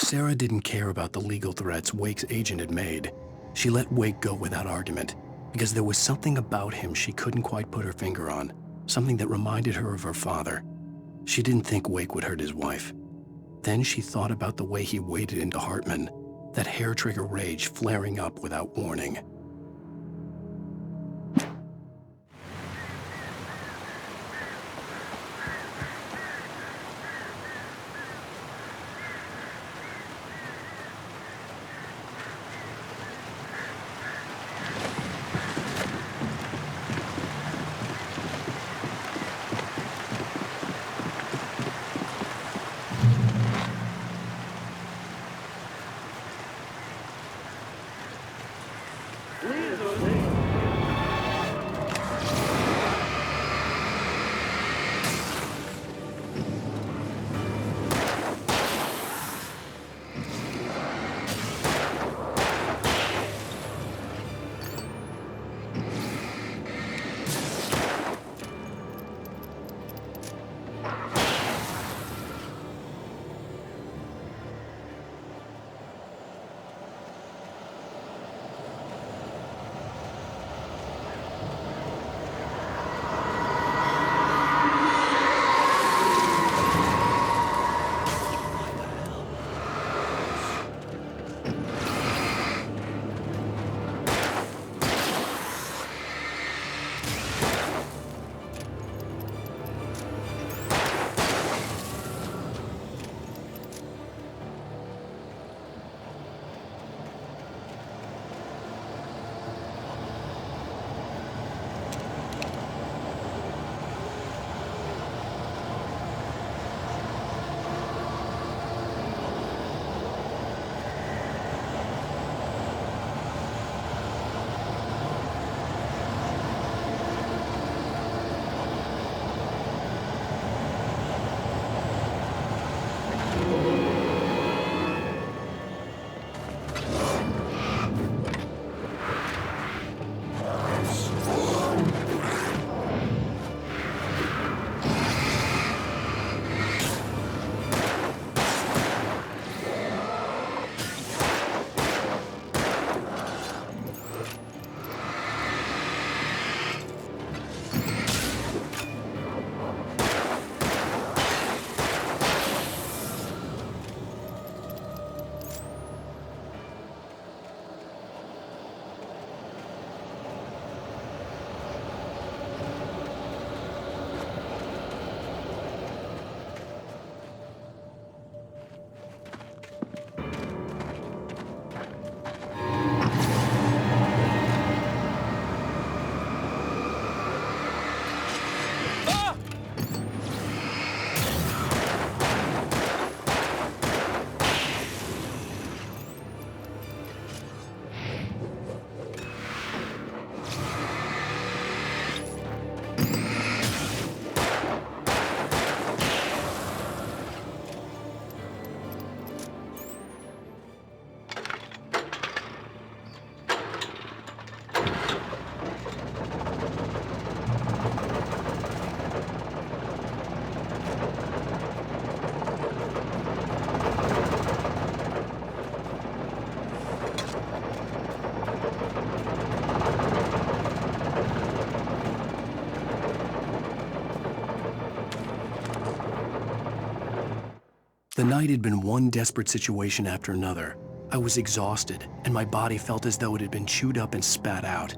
Sarah didn't care about the legal threats Wake's agent had made. She let Wake go without argument, because there was something about him she couldn't quite put her finger on, something that reminded her of her father. She didn't think Wake would hurt his wife. Then she thought about the way he waded into Hartman, that hair-trigger rage flaring up without warning. The night had been one desperate situation after another. I was exhausted, and my body felt as though it had been chewed up and spat out.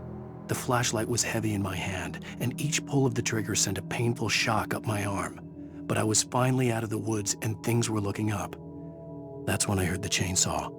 The flashlight was heavy in my hand, and each pull of the trigger sent a painful shock up my arm. But I was finally out of the woods, and things were looking up. That's when I heard the chainsaw.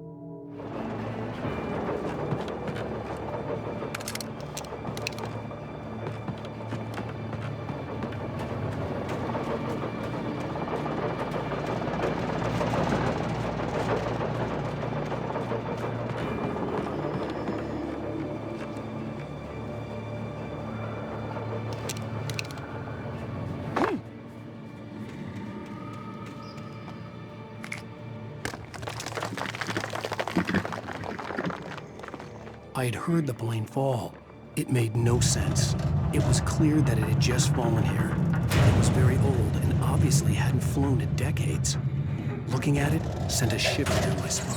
I had heard the plane fall. It made no sense. It was clear that it had just fallen here. It was very old and obviously hadn't flown in decades. Looking at it sent a shiver down my spine.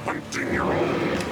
Hunting your own.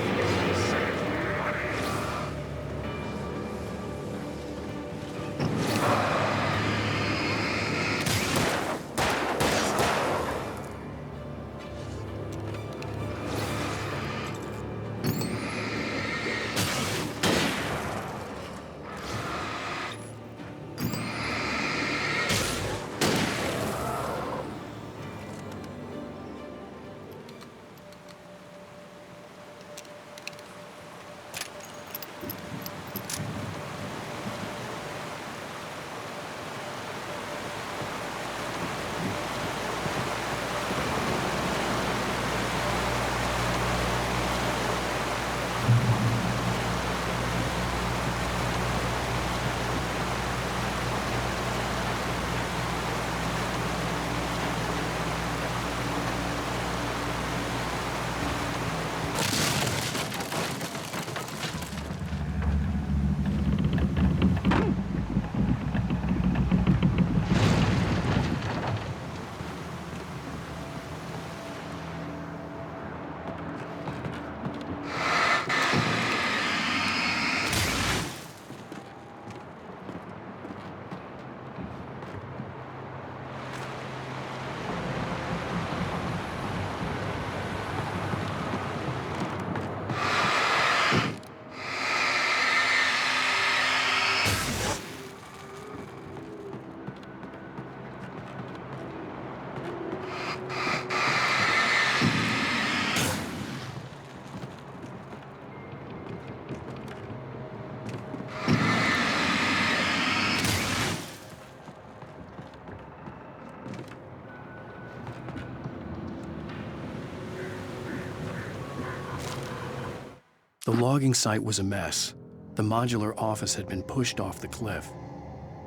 The logging site was a mess. The modular office had been pushed off the cliff.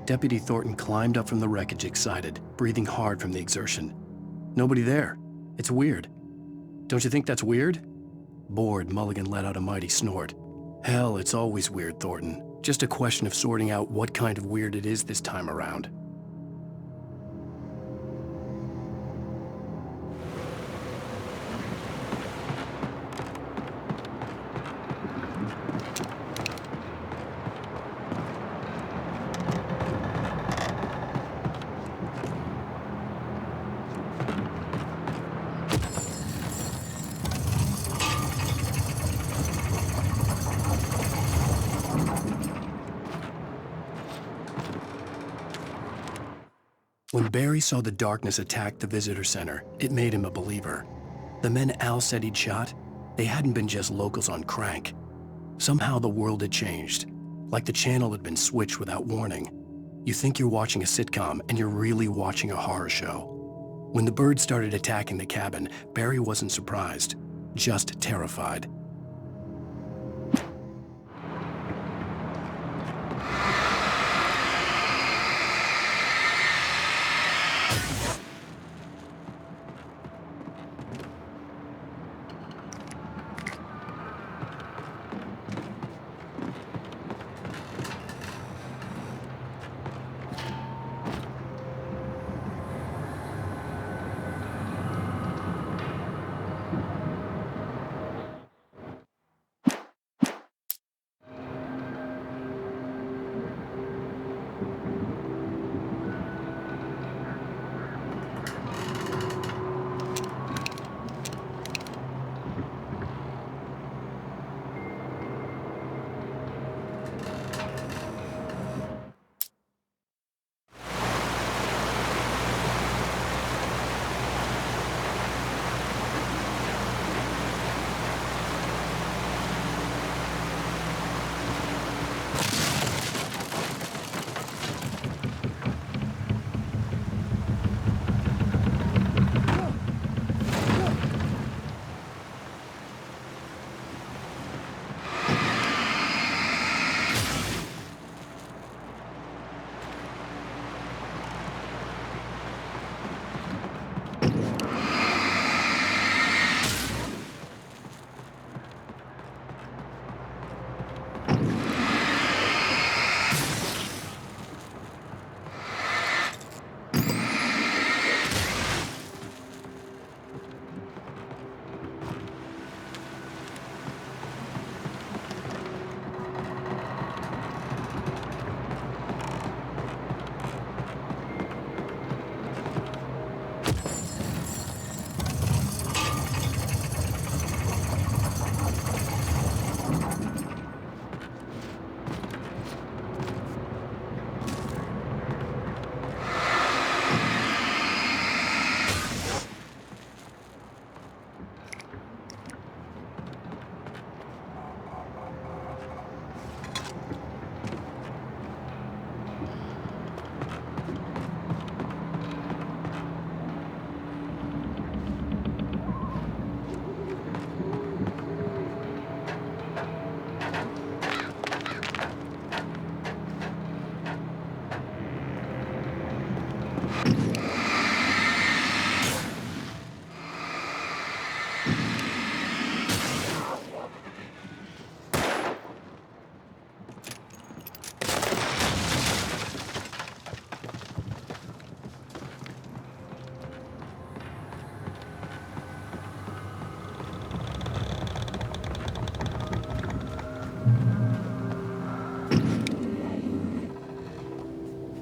Deputy Thornton climbed up from the wreckage excited, breathing hard from the exertion. Nobody there. It's weird. Don't you think that's weird? Bored, Mulligan let out a mighty snort. Hell, it's always weird, Thornton. Just a question of sorting out what kind of weird it is this time around. When Barry saw the darkness attack the visitor center, it made him a believer. The men Al said he'd shot, they hadn't been just locals on crank. Somehow the world had changed, like the channel had been switched without warning. You think you're watching a sitcom, and you're really watching a horror show. When the birds started attacking the cabin, Barry wasn't surprised, just terrified.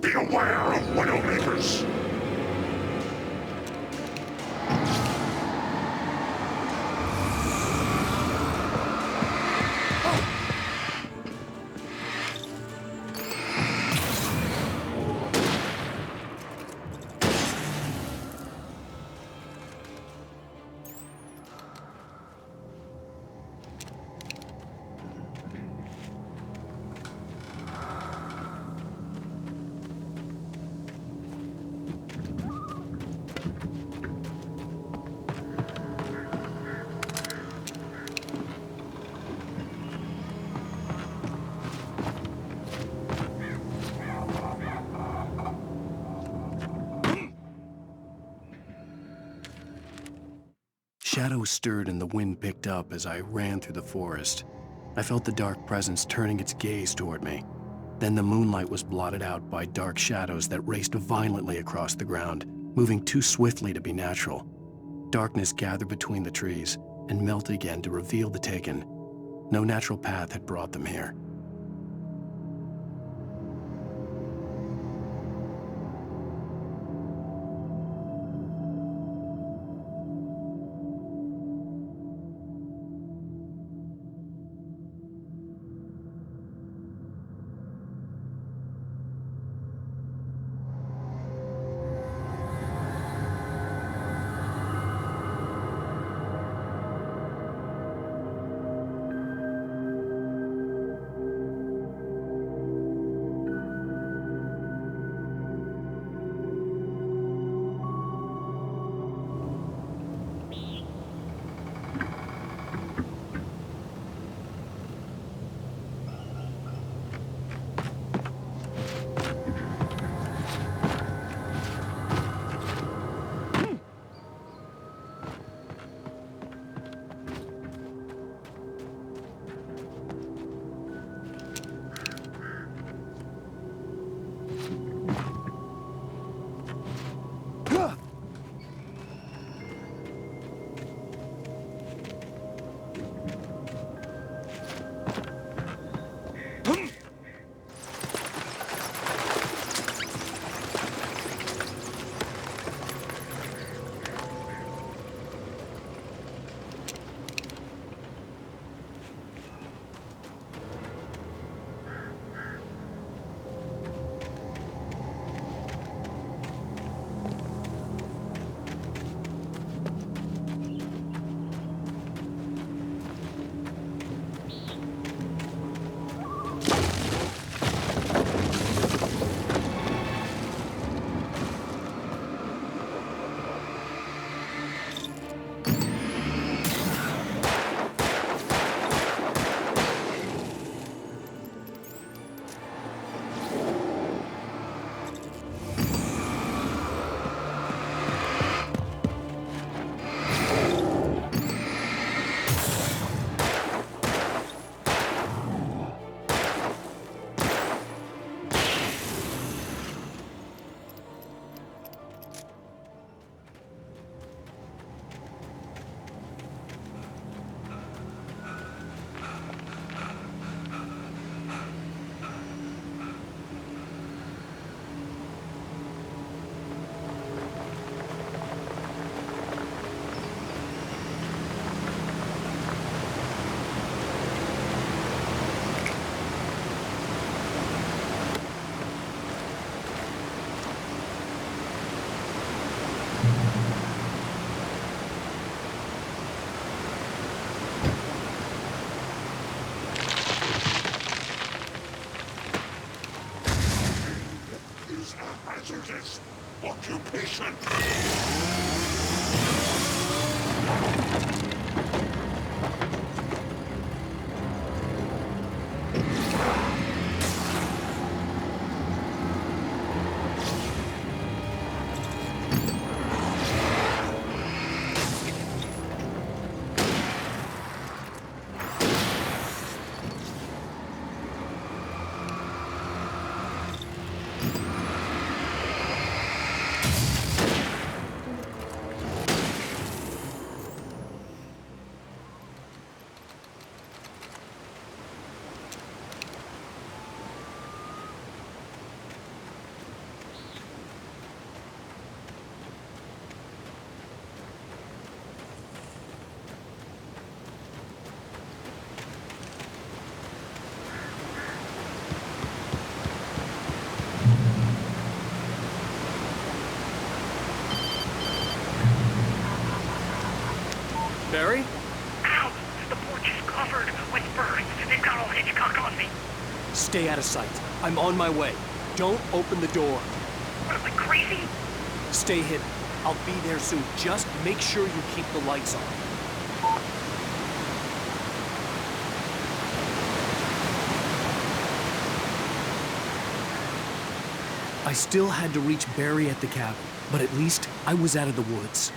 Beware of Widowmakers! Shadows stirred and the wind picked up as I ran through the forest. I felt the dark presence turning its gaze toward me. Then the moonlight was blotted out by dark shadows that raced violently across the ground, moving too swiftly to be natural. Darkness gathered between the trees and melted again to reveal the Taken. No natural path had brought them here. Hazardous occupation. Barry? Ow! The porch is covered with birds. They've got all Hitchcock on me. Stay out of sight. I'm on my way. Don't open the door. What, am I crazy? Stay hidden. I'll be there soon. Just make sure you keep the lights on. I still had to reach Barry at the cabin, but at least I was out of the woods.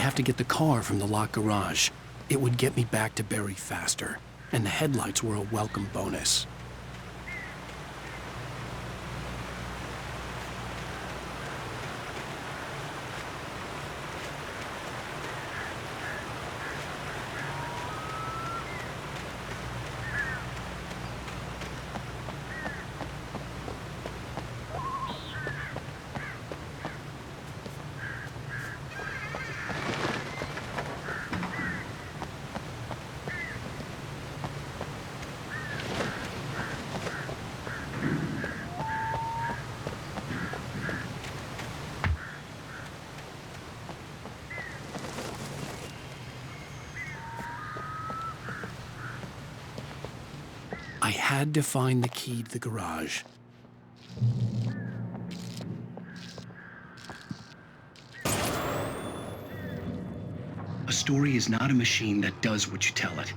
have to get the car from the locked garage. It would get me back to Barry faster, and the headlights were a welcome bonus. I had to find the key to the garage. A story is not a machine that does what you tell it.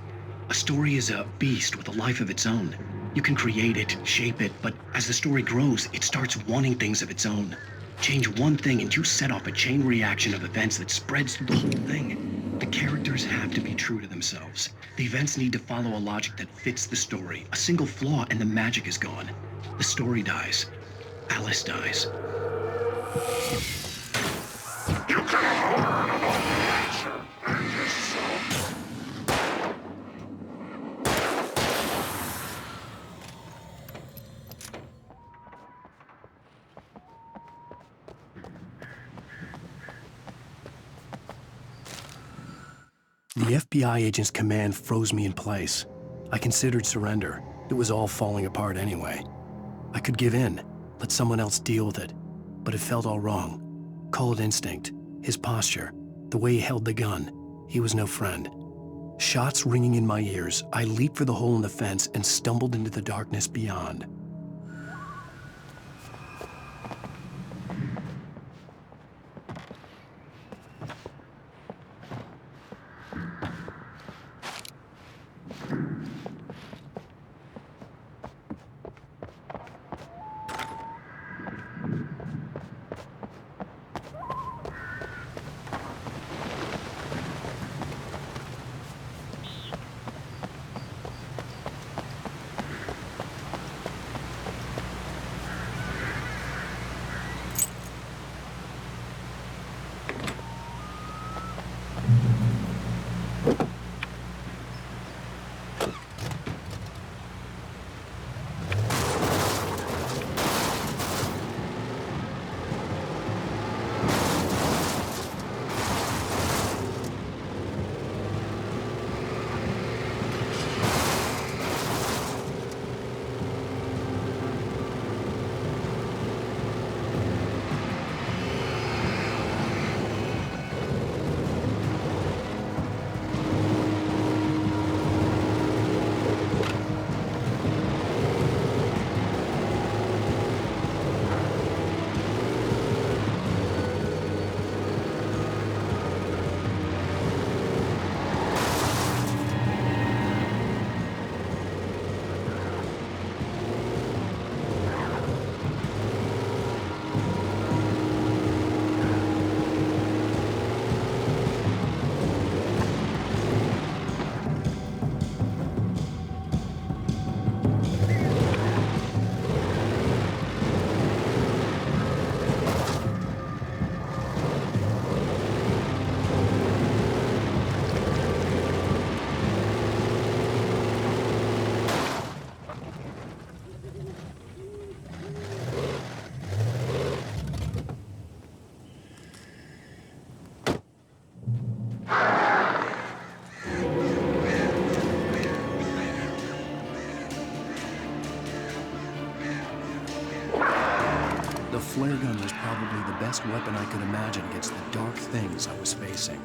A story is a beast with a life of its own. You can create it, shape it, but as the story grows, it starts wanting things of its own. Change one thing and you set off a chain reaction of events that spreads through the whole thing. The characters have to be true to themselves. The events need to follow a logic that fits the story. A single flaw and the magic is gone. The story dies. Alice dies. You can harm nature and yourself. The FBI agent's command froze me in place. I considered surrender. It was all falling apart anyway. I could give in, let someone else deal with it, but it felt all wrong. Call it instinct, his posture, the way he held the gun. He was no friend. Shots ringing in my ears, I leaped for the hole in the fence and stumbled into the darkness beyond. The flare gun was probably the best weapon I could imagine against the dark things I was facing.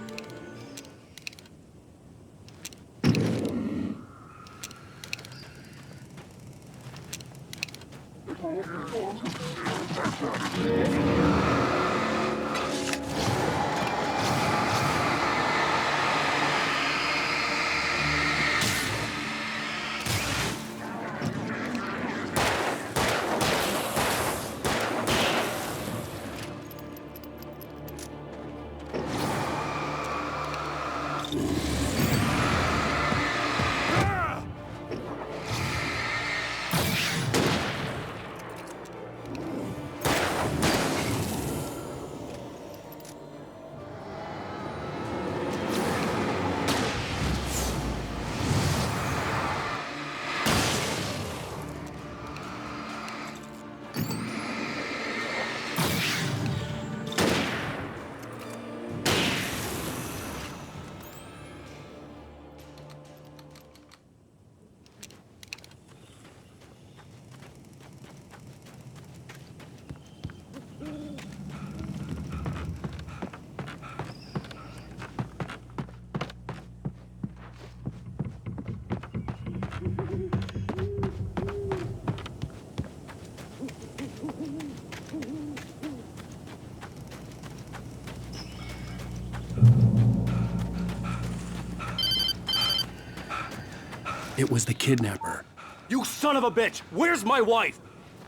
It was the kidnapper. You son of a bitch! Where's my wife?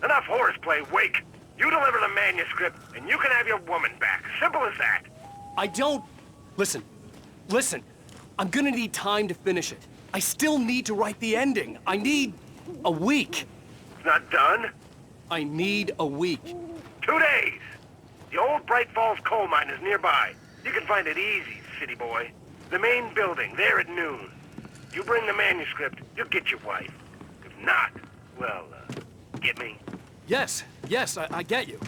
Enough horseplay, Wake. You deliver the manuscript, and you can have your woman back. Simple as that. I don't... Listen. I'm gonna need time to finish it. I still need to write the ending. I need a week. It's not done? I need a week. 2 days. The old Bright Falls coal mine is nearby. You can find it easy, city boy. The main building, there at noon. You bring the manuscript, you'll get your wife. If not, well, get me? Yes, I get you.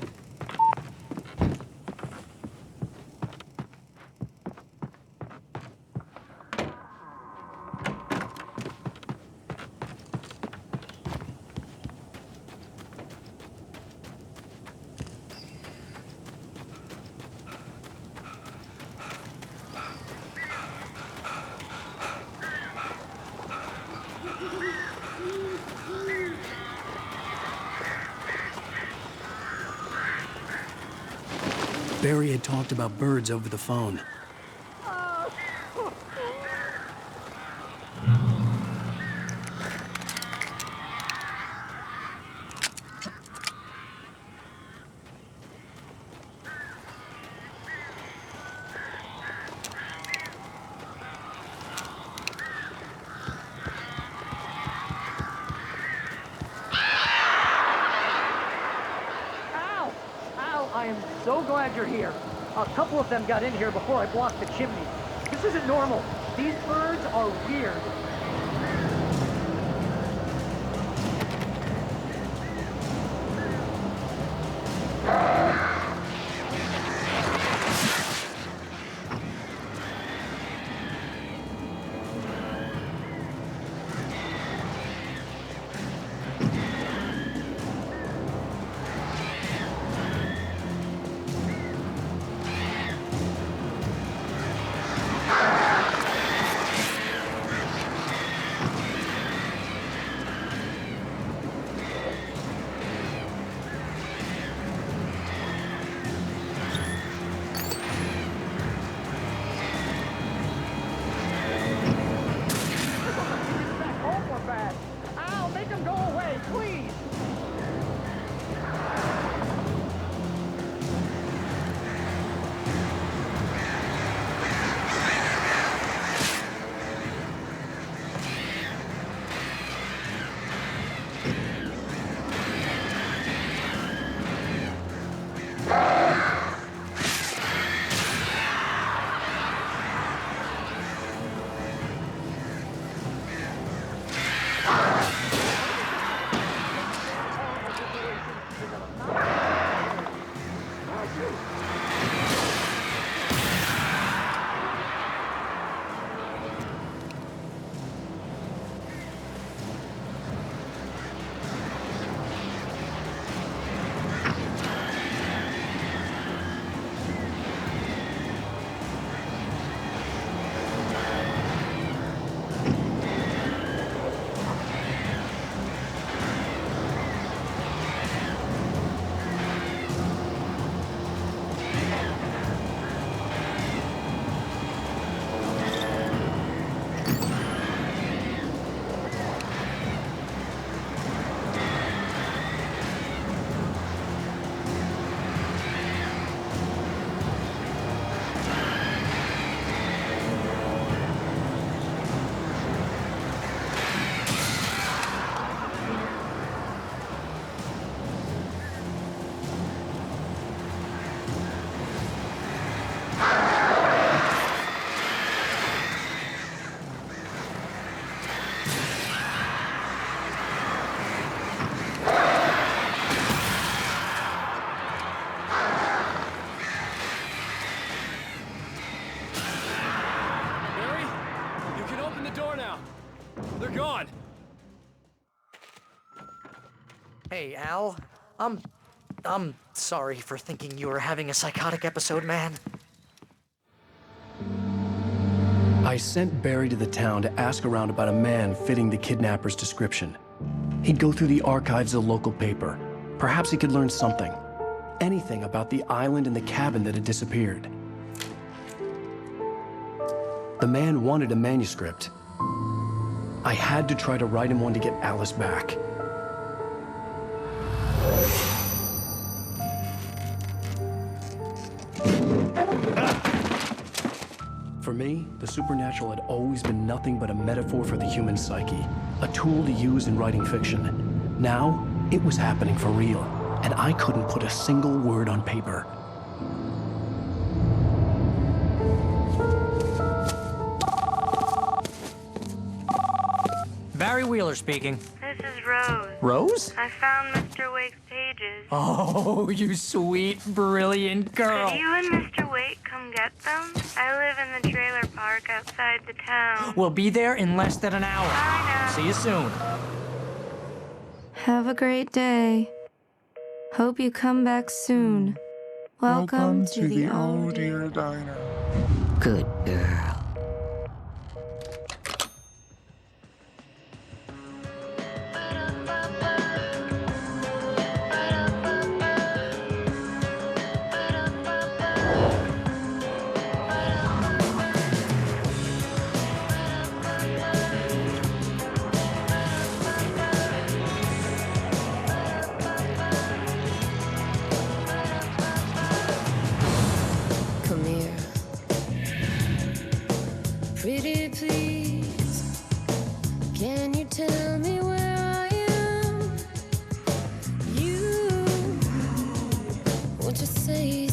Barry had talked about birds over the phone. I am so glad you're here. A couple of them got in here before I blocked the chimney. This isn't normal. These birds are weird. They're gone. Hey, Al. I'm sorry for thinking you were having a psychotic episode, man. I sent Barry to the town to ask around about a man fitting the kidnapper's description. He'd go through the archives of the local paper. Perhaps he could learn something. Anything about the island and the cabin that had disappeared. The man wanted a manuscript. I had to try to write him one to get Alice back. For me, the supernatural had always been nothing but a metaphor for the human psyche, a tool to use in writing fiction. Now, it was happening for real, and I couldn't put a single word on paper. Barry Wheeler speaking. This is Rose. Rose? I found Mr. Wake's pages. Oh, you sweet, brilliant girl. Could you and Mr. Wake come get them? I live in the trailer park outside the town. We'll be there in less than an hour. Bye now. See you soon. Have a great day. Hope you come back soon. Welcome to the Oh Dear Diner. Good girl. Come here. Pretty please.